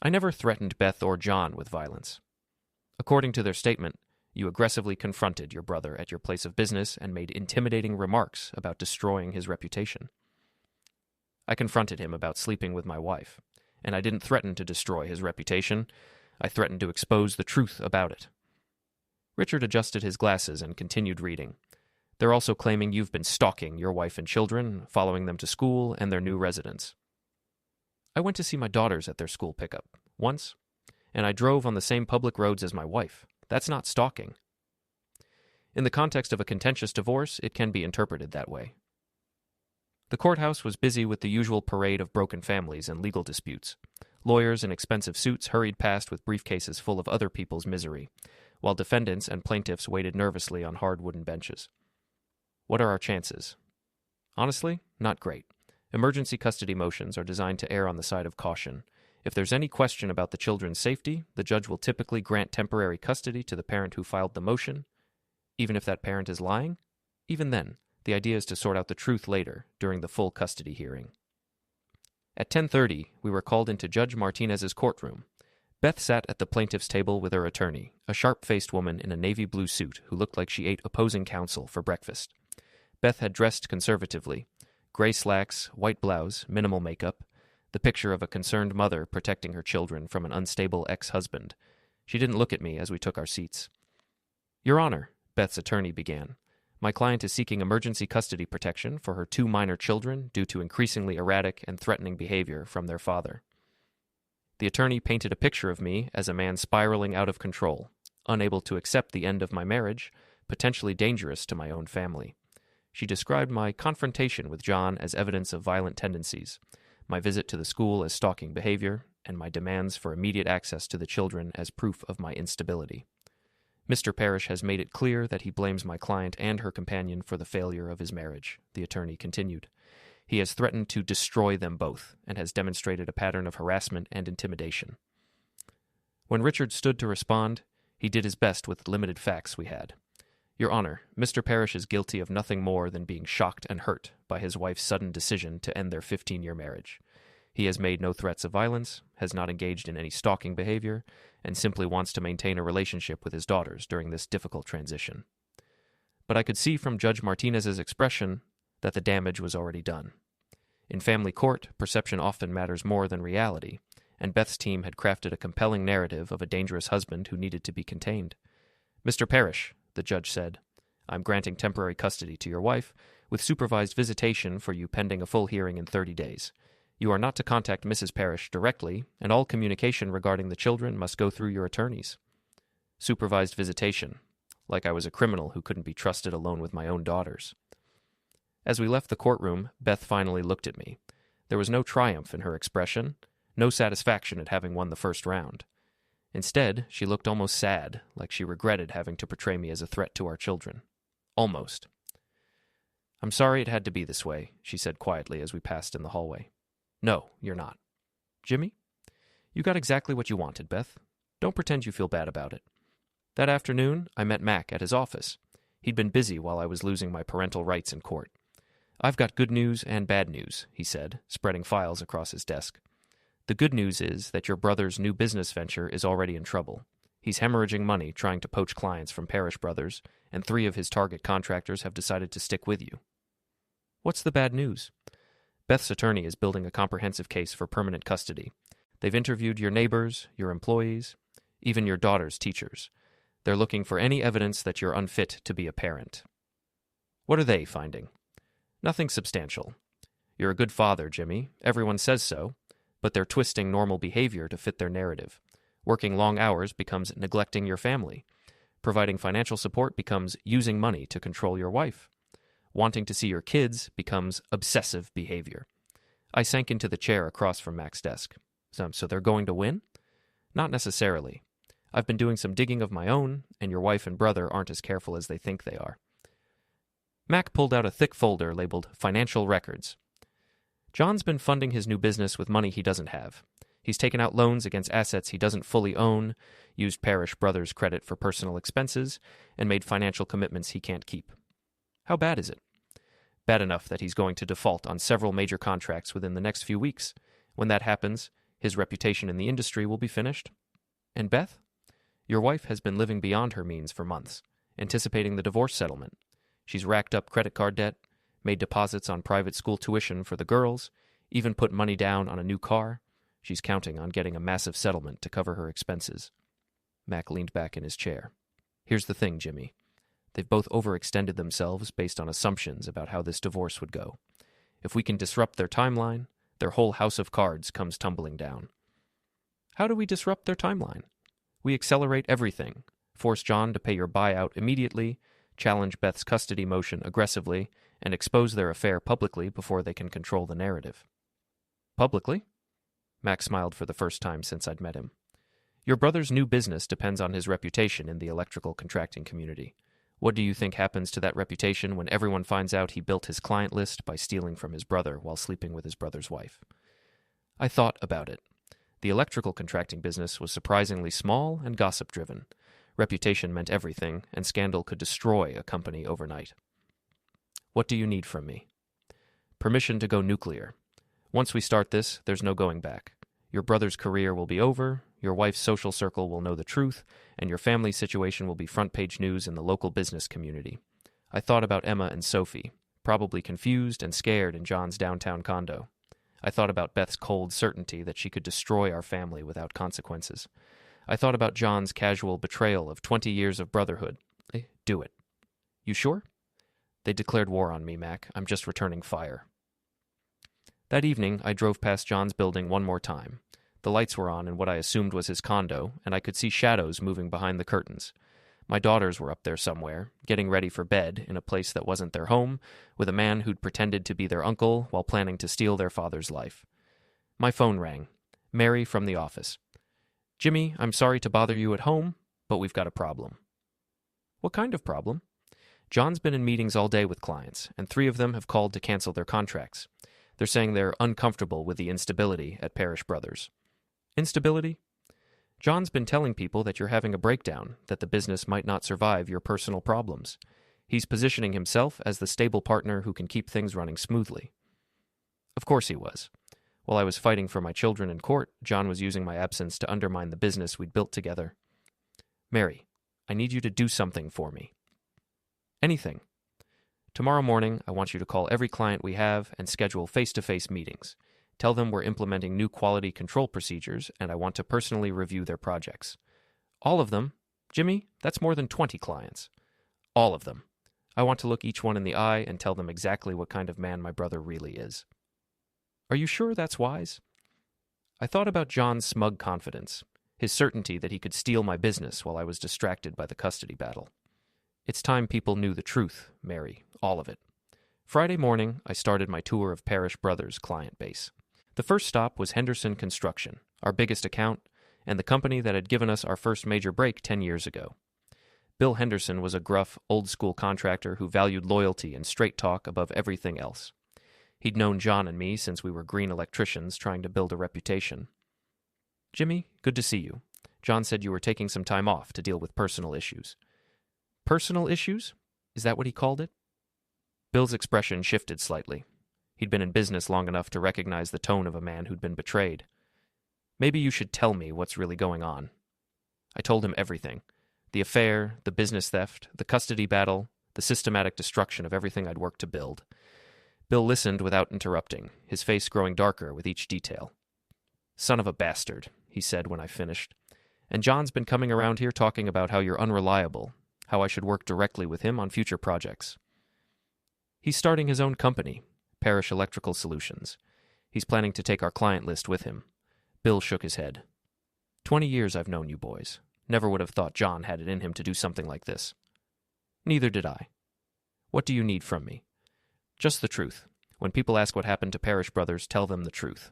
I never threatened Beth or John with violence. According to their statement, you aggressively confronted your brother at your place of business and made intimidating remarks about destroying his reputation. I confronted him about sleeping with my wife, and I didn't threaten to destroy his reputation. I threatened to expose the truth about it. Richard adjusted his glasses and continued reading. They're also claiming you've been stalking your wife and children, following them to school and their new residence. I went to see my daughters at their school pickup, once, and I drove on the same public roads as my wife. That's not stalking. In the context of a contentious divorce, it can be interpreted that way. The courthouse was busy with the usual parade of broken families and legal disputes. Lawyers in expensive suits hurried past with briefcases full of other people's misery, while defendants and plaintiffs waited nervously on hard wooden benches. What are our chances? Honestly, not great. Emergency custody motions are designed to err on the side of caution. If there's any question about the children's safety, the judge will typically grant temporary custody to the parent who filed the motion, even if that parent is lying. Even then, the idea is to sort out the truth later, during the full custody hearing. At 10:30, we were called into Judge Martinez's courtroom. Beth sat at the plaintiff's table with her attorney, a sharp-faced woman in a navy blue suit who looked like she ate opposing counsel for breakfast. Beth had dressed conservatively, gray slacks, white blouse, minimal makeup, the picture of a concerned mother protecting her children from an unstable ex-husband. She didn't look at me as we took our seats. Your Honor, Beth's attorney began, my client is seeking emergency custody protection for her 2 minor children due to increasingly erratic and threatening behavior from their father. The attorney painted a picture of me as a man spiraling out of control, unable to accept the end of my marriage, potentially dangerous to my own family. She described my confrontation with John as evidence of violent tendencies, my visit to the school as stalking behavior, and my demands for immediate access to the children as proof of my instability. Mr. Parish has made it clear that he blames my client and her companion for the failure of his marriage, the attorney continued. He has threatened to destroy them both and has demonstrated a pattern of harassment and intimidation. When Richard stood to respond, he did his best with limited facts we had. Your Honor, Mr. Parish is guilty of nothing more than being shocked and hurt by his wife's sudden decision to end their 15-year marriage. He has made no threats of violence, has not engaged in any stalking behavior, and simply wants to maintain a relationship with his daughters during this difficult transition. But I could see from Judge Martinez's expression that the damage was already done. In family court, perception often matters more than reality, and Beth's team had crafted a compelling narrative of a dangerous husband who needed to be contained. Mr. Parish, the judge said, I'm granting temporary custody to your wife, with supervised visitation for you pending a full hearing in 30 days. You are not to contact Mrs. Parish directly, and all communication regarding the children must go through your attorneys. Supervised visitation, like I was a criminal who couldn't be trusted alone with my own daughters. As we left the courtroom, Beth finally looked at me. There was no triumph in her expression, no satisfaction at having won the first round. Instead, she looked almost sad, like she regretted having to portray me as a threat to our children. Almost. I'm sorry it had to be this way, she said quietly as we passed in the hallway. No, you're not. Jimmy? You got exactly what you wanted, Beth. Don't pretend you feel bad about it. That afternoon, I met Mac at his office. He'd been busy while I was losing my parental rights in court. I've got good news and bad news, he said, spreading files across his desk. The good news is that your brother's new business venture is already in trouble. He's hemorrhaging money trying to poach clients from Parish Brothers, and 3 of his target contractors have decided to stick with you. What's the bad news? Beth's attorney is building a comprehensive case for permanent custody. They've interviewed your neighbors, your employees, even your daughter's teachers. They're looking for any evidence that you're unfit to be a parent. What are they finding? Nothing substantial. You're a good father, Jimmy. Everyone says so. but they're twisting normal behavior to fit their narrative. Working long hours becomes neglecting your family. Providing financial support becomes using money to control your wife. Wanting to see your kids becomes obsessive behavior. I sank into the chair across from Mac's desk. So they're going to win? Not necessarily. I've been doing some digging of my own, and your wife and brother aren't as careful as they think they are. Mac pulled out a thick folder labeled Financial Records. John's been funding his new business with money he doesn't have. He's taken out loans against assets he doesn't fully own, used Parish Brothers credit for personal expenses, and made financial commitments he can't keep. How bad is it? Bad enough that he's going to default on several major contracts within the next few weeks. When that happens, his reputation in the industry will be finished. And Beth? Your wife has been living beyond her means for months, anticipating the divorce settlement. She's racked up credit card debt, made deposits on private school tuition for the girls, even put money down on a new car. She's counting on getting a massive settlement to cover her expenses. Mac leaned back in his chair. Here's the thing, Jimmy. They've both overextended themselves based on assumptions about how this divorce would go. If we can disrupt their timeline, their whole house of cards comes tumbling down. How do we disrupt their timeline? We accelerate everything, force John to pay your buyout immediately, challenge Beth's custody motion aggressively, and expose their affair publicly before they can control the narrative. Publicly? Mac smiled for the first time since I'd met him. Your brother's new business depends on his reputation in the electrical contracting community. What do you think happens to that reputation when everyone finds out he built his client list by stealing from his brother while sleeping with his brother's wife? I thought about it. The electrical contracting business was surprisingly small and gossip-driven. Reputation meant everything, and scandal could destroy a company overnight. What do you need from me? Permission to go nuclear. Once we start this, there's no going back. Your brother's career will be over, your wife's social circle will know the truth, and your family situation will be front-page news in the local business community. I thought about Emma and Sophie, probably confused and scared in John's downtown condo. I thought about Beth's cold certainty that she could destroy our family without consequences. I thought about John's casual betrayal of 20 years of brotherhood. Do it. You sure? They declared war on me, Mac. I'm just returning fire. That evening, I drove past John's building one more time. The lights were on in what I assumed was his condo, and I could see shadows moving behind the curtains. My daughters were up there somewhere, getting ready for bed in a place that wasn't their home, with a man who'd pretended to be their uncle while planning to steal their father's life. My phone rang. Mary from the office. Jimmy, I'm sorry to bother you at home, but we've got a problem. What kind of problem? John's been in meetings all day with clients, and 3 of them have called to cancel their contracts. They're saying they're uncomfortable with the instability at Parish Brothers. Instability? John's been telling people that you're having a breakdown, that the business might not survive your personal problems. He's positioning himself as the stable partner who can keep things running smoothly. Of course he was. While I was fighting for my children in court, John was using my absence to undermine the business we'd built together. Mary, I need you to do something for me. Anything. Tomorrow morning, I want you to call every client we have and schedule face-to-face meetings. Tell them we're implementing new quality control procedures, and I want to personally review their projects. All of them? Jimmy, that's more than 20 clients. All of them. I want to look each one in the eye and tell them exactly what kind of man my brother really is. Are you sure that's wise? I thought about John's smug confidence, his certainty that he could steal my business while I was distracted by the custody battle. It's time people knew the truth, Mary, all of it. Friday morning, I started my tour of Parish Brothers' client base. The first stop was Henderson Construction, our biggest account, and the company that had given us our first major break 10 years ago. Bill Henderson was a gruff, old-school contractor who valued loyalty and straight talk above everything else. He'd known John and me since we were green electricians trying to build a reputation. Jimmy, good to see you. John said you were taking some time off to deal with personal issues. Personal issues? Is that what he called it? Bill's expression shifted slightly. He'd been in business long enough to recognize the tone of a man who'd been betrayed. Maybe you should tell me what's really going on. I told him everything. The affair, the business theft, the custody battle, the systematic destruction of everything I'd worked to build. Bill listened without interrupting, his face growing darker with each detail. Son of a bastard, he said when I finished. And John's been coming around here talking about how you're unreliable, how I should work directly with him on future projects. He's starting his own company, Parish Electrical Solutions. He's planning to take our client list with him. Bill shook his head. 20 years I've known you boys. Never would have thought John had it in him to do something like this. Neither did I. What do you need from me? Just the truth. When people ask what happened to Parish Brothers, tell them the truth.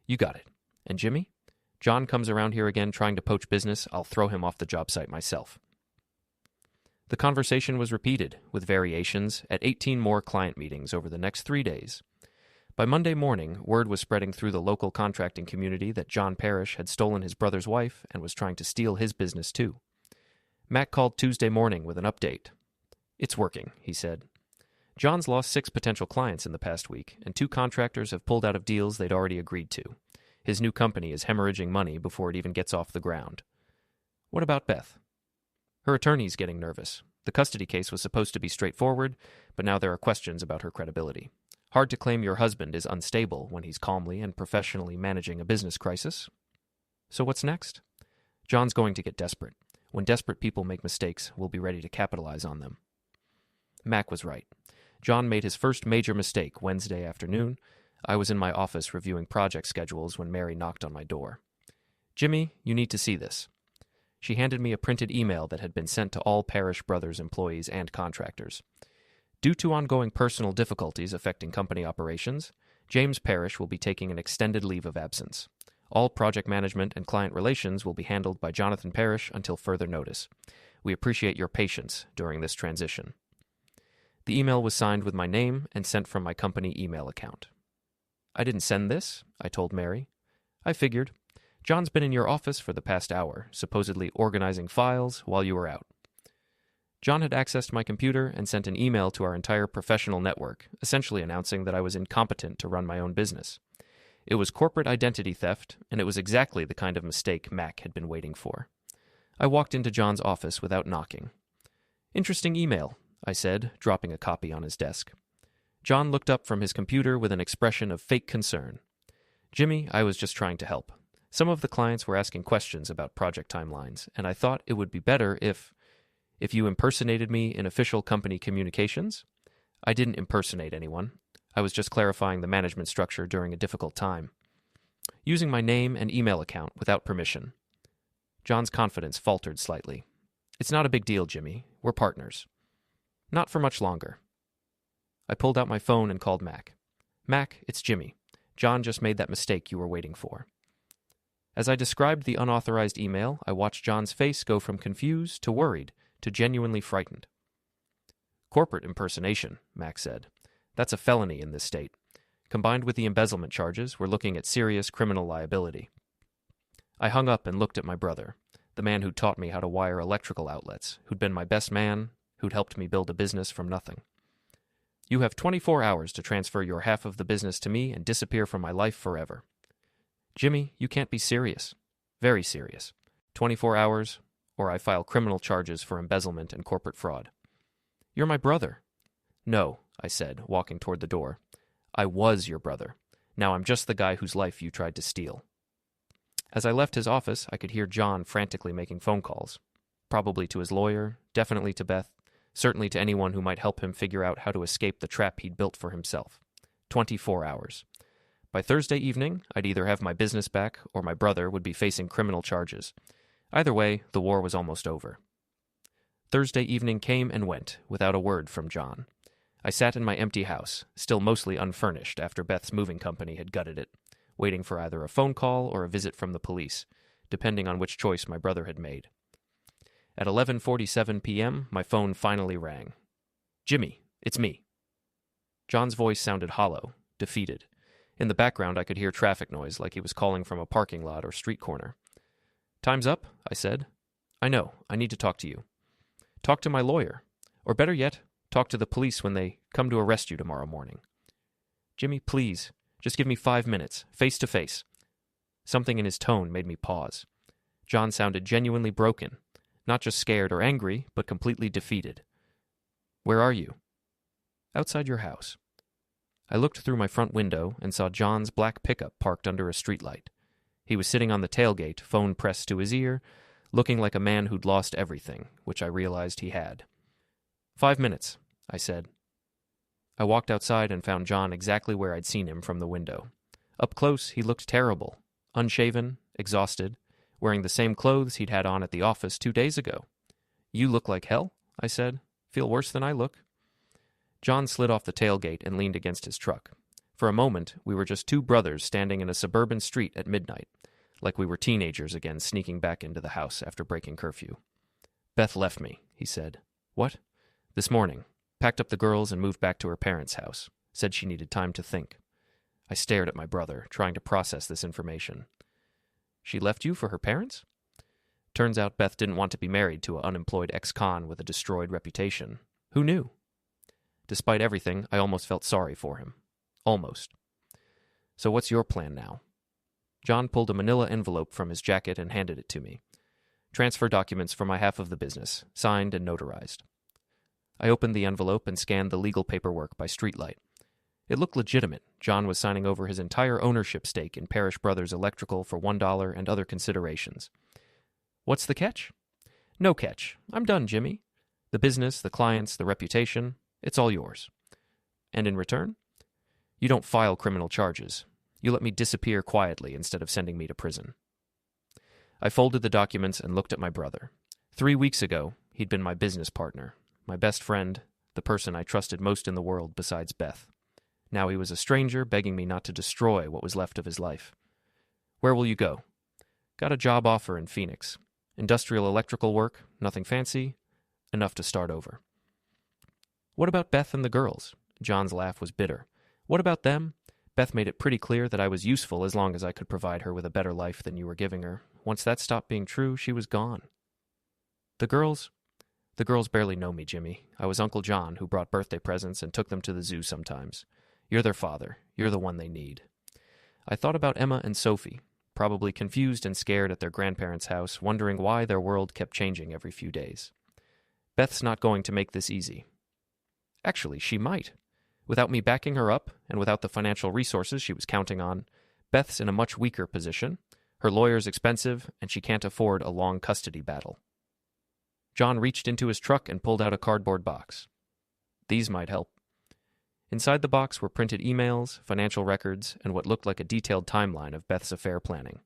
You got it. And Jimmy? John comes around here again trying to poach business, I'll throw him off the job site myself. The conversation was repeated, with variations, at 18 more client meetings over the next 3 days. By Monday morning, word was spreading through the local contracting community that John Parish had stolen his brother's wife and was trying to steal his business too. Mac called Tuesday morning with an update. It's working, he said. John's lost 6 potential clients in the past week, and 2 contractors have pulled out of deals they'd already agreed to. His new company is hemorrhaging money before it even gets off the ground. What about Beth? Her attorney's getting nervous. The custody case was supposed to be straightforward, but now there are questions about her credibility. Hard to claim your husband is unstable when he's calmly and professionally managing a business crisis. So what's next? John's going to get desperate. When desperate people make mistakes, we'll be ready to capitalize on them. Mac was right. John made his first major mistake Wednesday afternoon. I was in my office reviewing project schedules when Mary knocked on my door. Jimmy, you need to see this. She handed me a printed email that had been sent to all Parish Brothers employees and contractors. Due to ongoing personal difficulties affecting company operations, James Parish will be taking an extended leave of absence. All project management and client relations will be handled by Jonathan Parish until further notice. We appreciate your patience during this transition. The email was signed with my name and sent from my company email account. I didn't send this, I told Mary. I figured. John's been in your office for the past hour, supposedly organizing files while you were out. John had accessed my computer and sent an email to our entire professional network, essentially announcing that I was incompetent to run my own business. It was corporate identity theft, and it was exactly the kind of mistake Mac had been waiting for. I walked into John's office without knocking. Interesting email, I said, dropping a copy on his desk. John looked up from his computer with an expression of fake concern. Jimmy, I was just trying to help. Some of the clients were asking questions about project timelines, and I thought it would be better if you impersonated me in official company communications. I didn't impersonate anyone. I was just clarifying the management structure during a difficult time. Using my name and email account without permission. John's confidence faltered slightly. It's not a big deal, Jimmy. We're partners. Not for much longer. I pulled out my phone and called Mac. Mac, it's Jimmy. John just made that mistake you were waiting for. As I described the unauthorized email, I watched John's face go from confused to worried to genuinely frightened. Corporate impersonation, Mac said. That's a felony in this state. Combined with the embezzlement charges, we're looking at serious criminal liability. I hung up and looked at my brother, the man who'd taught me how to wire electrical outlets, who'd been my best man, who'd helped me build a business from nothing. You have 24 hours to transfer your half of the business to me and disappear from my life forever. Jimmy, you can't be serious. Very serious. 24 hours, or I file criminal charges for embezzlement and corporate fraud. You're my brother. No, I said, walking toward the door. I was your brother. Now I'm just the guy whose life you tried to steal. As I left his office, I could hear John frantically making phone calls. Probably to his lawyer, definitely to Beth, certainly to anyone who might help him figure out how to escape the trap he'd built for himself. 24 hours. By Thursday evening, I'd either have my business back or my brother would be facing criminal charges. Either way, the war was almost over. Thursday evening came and went, without a word from John. I sat in my empty house, still mostly unfurnished after Beth's moving company had gutted it, waiting for either a phone call or a visit from the police, depending on which choice my brother had made. At 11:47 p.m., my phone finally rang. Jimmy, it's me. John's voice sounded hollow, defeated. In the background, I could hear traffic noise like he was calling from a parking lot or street corner. Time's up, I said. I know, I need to talk to you. Talk to my lawyer. Or better yet, talk to the police when they come to arrest you tomorrow morning. Jimmy, please, just give me 5 minutes, face to face. Something in his tone made me pause. John sounded genuinely broken, not just scared or angry, but completely defeated. Where are you? Outside your house. I looked through my front window and saw John's black pickup parked under a streetlight. He was sitting on the tailgate, phone pressed to his ear, looking like a man who'd lost everything, which I realized he had. 5 minutes, I said. I walked outside and found John exactly where I'd seen him from the window. Up close, he looked terrible, unshaven, exhausted, wearing the same clothes he'd had on at the office 2 days ago. "You look like hell," I said. "Feel worse than I look." John slid off the tailgate and leaned against his truck. For a moment, we were just two brothers standing in a suburban street at midnight, like we were teenagers again sneaking back into the house after breaking curfew. "Beth left me," he said. "What?" "This morning. Packed up the girls and moved back to her parents' house. Said she needed time to think." I stared at my brother, trying to process this information. "She left you for her parents?" Turns out Beth didn't want to be married to an unemployed ex-con with a destroyed reputation. Who knew? Despite everything, I almost felt sorry for him. Almost. "So what's your plan now?" John pulled a manila envelope from his jacket and handed it to me. "Transfer documents for my half of the business, signed and notarized." I opened the envelope and scanned the legal paperwork by streetlight. It looked legitimate. John was signing over his entire ownership stake in Parish Brothers Electrical for $1 and other considerations. What's the catch? No catch. I'm done, Jimmy. The business, the clients, the reputation, it's all yours. And in return? You don't file criminal charges. You let me disappear quietly instead of sending me to prison. I folded the documents and looked at my brother. 3 weeks ago, he'd been my business partner, my best friend, the person I trusted most in the world besides Beth. Now he was a stranger begging me not to destroy what was left of his life. "Where will you go?" "Got a job offer in Phoenix. Industrial electrical work, nothing fancy, enough to start over." "What about Beth and the girls?" John's laugh was bitter. "What about them? Beth made it pretty clear that I was useful as long as I could provide her with a better life than you were giving her. Once that stopped being true, she was gone." The girls barely know me, Jimmy. I was Uncle John, who brought birthday presents and took them to the zoo sometimes. You're their father. You're the one they need." I thought about Emma and Sophie, probably confused and scared at their grandparents' house, wondering why their world kept changing every few days. Beth's not going to make this easy. Actually, she might. Without me backing her up, and without the financial resources she was counting on, Beth's in a much weaker position. Her lawyer's expensive, and she can't afford a long custody battle. John reached into his truck and pulled out a cardboard box. These might help. Inside the box were printed emails, financial records, and what looked like a detailed timeline of Beth's affair planning.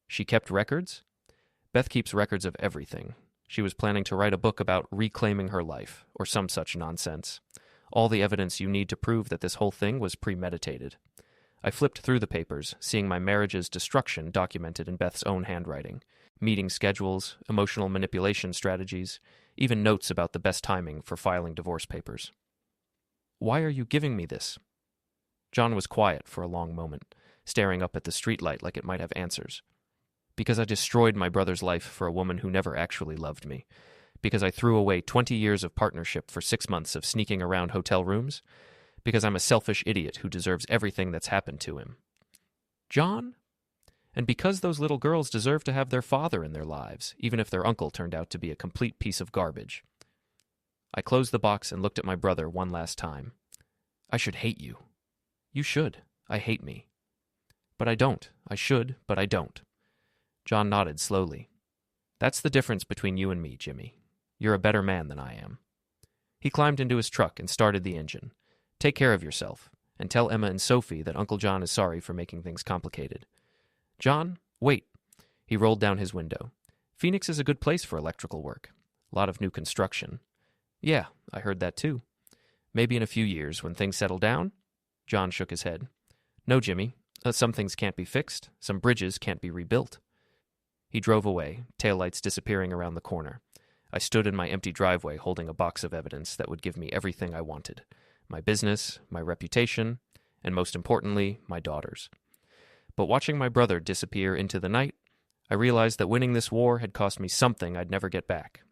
She kept records? Beth keeps records of everything. She was planning to write a book about reclaiming her life, or some such nonsense. All the evidence you need to prove that this whole thing was premeditated. I flipped through the papers, seeing my marriage's destruction documented in Beth's own handwriting. Meeting schedules, emotional manipulation strategies, even notes about the best timing for filing divorce papers. "Why are you giving me this?" John was quiet for a long moment, staring up at the streetlight like it might have answers. "Because I destroyed my brother's life for a woman who never actually loved me. Because I threw away 20 years of partnership for 6 months of sneaking around hotel rooms. Because I'm a selfish idiot who deserves everything that's happened to him." "John?" "And because those little girls deserve to have their father in their lives, even if their uncle turned out to be a complete piece of garbage." I closed the box and looked at my brother one last time. "I should hate you." "You should. I hate me." "But I don't. I should, but I don't." John nodded slowly. "That's the difference between you and me, Jimmy. You're a better man than I am." He climbed into his truck and started the engine. "Take care of yourself, and tell Emma and Sophie that Uncle John is sorry for making things complicated." "John, wait." He rolled down his window. "Phoenix is a good place for electrical work. A lot of new construction." "Yeah, I heard that too. Maybe in a few years, when things settle down?" John shook his head. "No, Jimmy. Some things can't be fixed. Some bridges can't be rebuilt." He drove away, taillights disappearing around the corner. I stood in my empty driveway holding a box of evidence that would give me everything I wanted. My business, my reputation, and most importantly, my daughters. But watching my brother disappear into the night, I realized that winning this war had cost me something I'd never get back.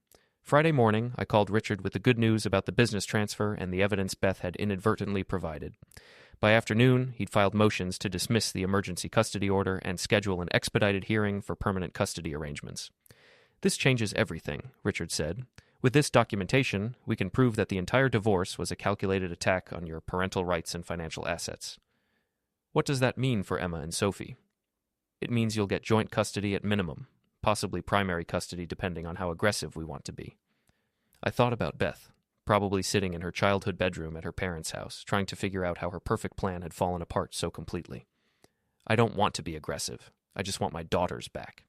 Friday morning, I called Richard with the good news about the business transfer and the evidence Beth had inadvertently provided. By afternoon, he'd filed motions to dismiss the emergency custody order and schedule an expedited hearing for permanent custody arrangements. "This changes everything," Richard said. "With this documentation, we can prove that the entire divorce was a calculated attack on your parental rights and financial assets." "What does that mean for Emma and Sophie?" "It means you'll get joint custody at minimum, possibly primary custody depending on how aggressive we want to be." I thought about Beth, probably sitting in her childhood bedroom at her parents' house, trying to figure out how her perfect plan had fallen apart so completely. I don't want to be aggressive. I just want my daughters back.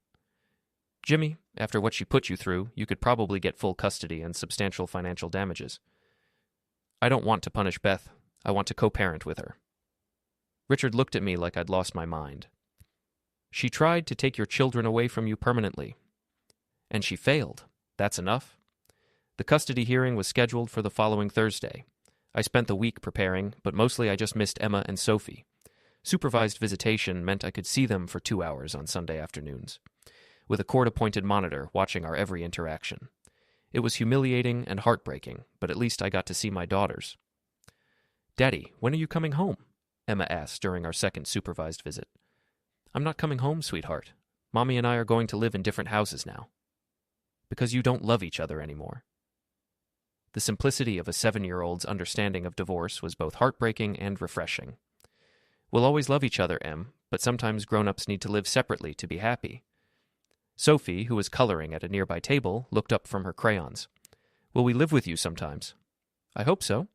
Jimmy, after what she put you through, you could probably get full custody and substantial financial damages. I don't want to punish Beth. I want to co-parent with her. Richard looked at me like I'd lost my mind. She tried to take your children away from you permanently. And she failed. That's enough. The custody hearing was scheduled for the following Thursday. I spent the week preparing, but mostly I just missed Emma and Sophie. Supervised visitation meant I could see them for 2 hours on Sunday afternoons, with a court-appointed monitor watching our every interaction. It was humiliating and heartbreaking, but at least I got to see my daughters. "Daddy, when are you coming home?" Emma asked during our second supervised visit. "I'm not coming home, sweetheart. Mommy and I are going to live in different houses now." "Because you don't love each other anymore." The simplicity of a 7-year-old's understanding of divorce was both heartbreaking and refreshing. "We'll always love each other, Em, but sometimes grown-ups need to live separately to be happy." Sophie, who was coloring at a nearby table, looked up from her crayons. "Will we live with you sometimes?" "I hope so."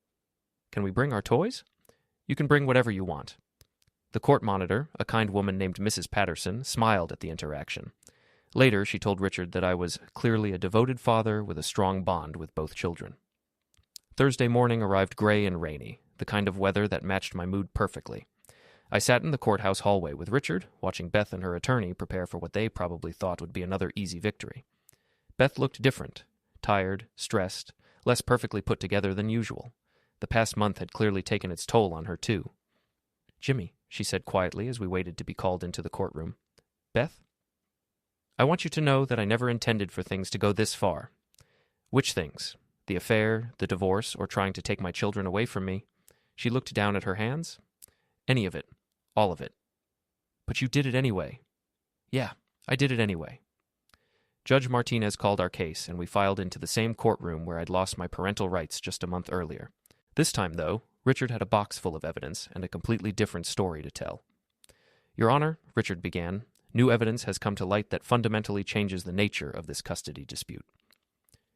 "Can we bring our toys?" "You can bring whatever you want." The court monitor, a kind woman named Mrs. Patterson, smiled at the interaction. Later, she told Richard that I was clearly a devoted father with a strong bond with both children. Thursday morning arrived gray and rainy, the kind of weather that matched my mood perfectly. I sat in the courthouse hallway with Richard, watching Beth and her attorney prepare for what they probably thought would be another easy victory. Beth looked different, tired, stressed, less perfectly put together than usual. The past month had clearly taken its toll on her, too. "Jimmy," she said quietly as we waited to be called into the courtroom. "Beth? I want you to know that I never intended for things to go this far." "Which things? The affair, the divorce, or trying to take my children away from me?" She looked down at her hands. "Any of it. All of it." "But you did it anyway." "Yeah, I did it anyway." Judge Martinez called our case, and we filed into the same courtroom where I'd lost my parental rights just a month earlier. This time, though, Richard had a box full of evidence and a completely different story to tell. "Your Honor," Richard began, "new evidence has come to light that fundamentally changes the nature of this custody dispute."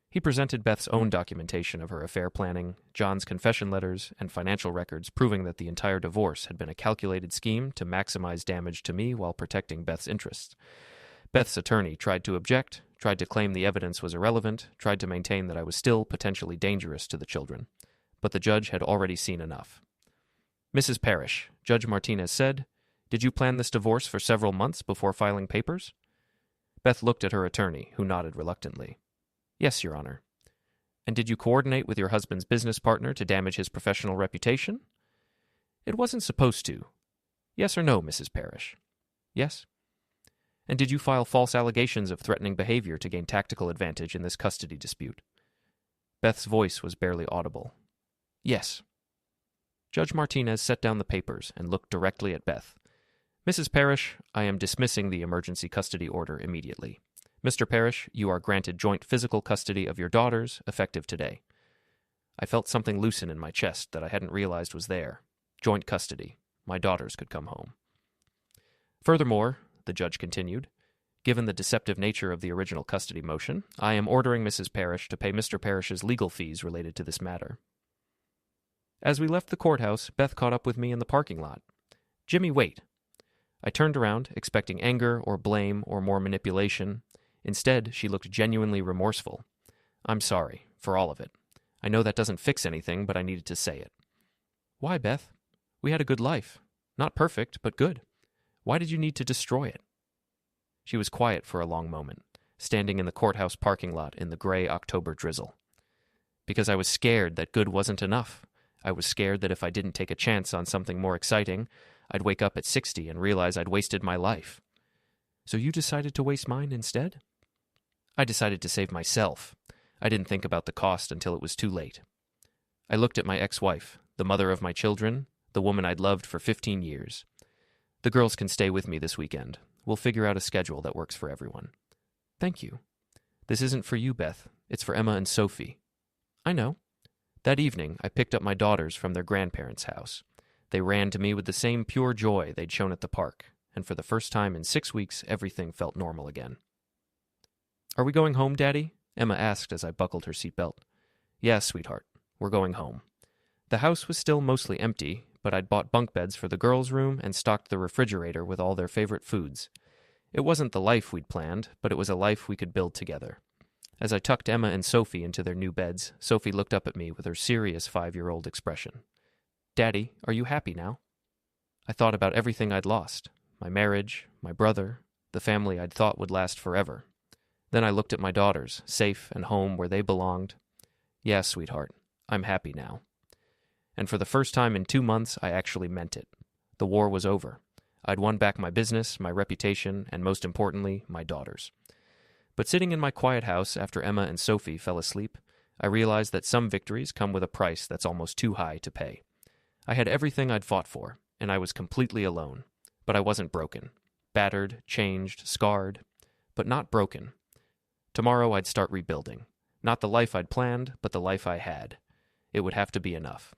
He presented Beth's own documentation of her affair planning, John's confession letters, and financial records proving that the entire divorce had been a calculated scheme to maximize damage to me while protecting Beth's interests. Beth's attorney tried to object, tried to claim the evidence was irrelevant, tried to maintain that I was still potentially dangerous to the children. But the judge had already seen enough. "Mrs. Parish," Judge Martinez said, "did you plan this divorce for several months before filing papers?" Beth looked at her attorney, who nodded reluctantly. "Yes, Your Honor." "And did you coordinate with your husband's business partner to damage his professional reputation?" "It wasn't supposed to." "Yes or no, Mrs. Parish?" "Yes." "And did you file false allegations of threatening behavior to gain tactical advantage in this custody dispute?" Beth's voice was barely audible. "Yes." Judge Martinez set down the papers and looked directly at Beth. "Mrs. Parish, I am dismissing the emergency custody order immediately. Mr. Parish, you are granted joint physical custody of your daughters, effective today." I felt something loosen in my chest that I hadn't realized was there. Joint custody. My daughters could come home. "Furthermore," the judge continued, "given the deceptive nature of the original custody motion, I am ordering Mrs. Parish to pay Mr. Parish's legal fees related to this matter." As we left the courthouse, Beth caught up with me in the parking lot. "Jimmy, wait." I turned around, expecting anger or blame or more manipulation. Instead, she looked genuinely remorseful. "I'm sorry, for all of it. I know that doesn't fix anything, but I needed to say it." "Why, Beth? We had a good life. Not perfect, but good. Why did you need to destroy it?" She was quiet for a long moment, standing in the courthouse parking lot in the gray October drizzle. "Because I was scared that good wasn't enough. I was scared that if I didn't take a chance on something more exciting, I'd wake up at 60 and realize I'd wasted my life." "So you decided to waste mine instead?" "I decided to save myself. I didn't think about the cost until it was too late." I looked at my ex-wife, the mother of my children, the woman I'd loved for 15 years. "The girls can stay with me this weekend. We'll figure out a schedule that works for everyone." "Thank you." "This isn't for you, Beth. It's for Emma and Sophie." "I know." That evening, I picked up my daughters from their grandparents' house. They ran to me with the same pure joy they'd shown at the park, and for the first time in 6 weeks, everything felt normal again. "Are we going home, Daddy?" Emma asked as I buckled her seatbelt. "Yes, sweetheart. We're going home." The house was still mostly empty, but I'd bought bunk beds for the girls' room and stocked the refrigerator with all their favorite foods. It wasn't the life we'd planned, but it was a life we could build together. As I tucked Emma and Sophie into their new beds, Sophie looked up at me with her serious 5-year-old expression. "Daddy, are you happy now?" I thought about everything I'd lost. My marriage, my brother, the family I'd thought would last forever. Then I looked at my daughters, safe and home where they belonged. "Yeah, sweetheart, I'm happy now." And for the first time in 2 months, I actually meant it. The war was over. I'd won back my business, my reputation, and most importantly, my daughters. But sitting in my quiet house after Emma and Sophie fell asleep, I realized that some victories come with a price that's almost too high to pay. I had everything I'd fought for, and I was completely alone. But I wasn't broken. Battered, changed, scarred, but not broken. Tomorrow I'd start rebuilding. Not the life I'd planned, but the life I had. It would have to be enough.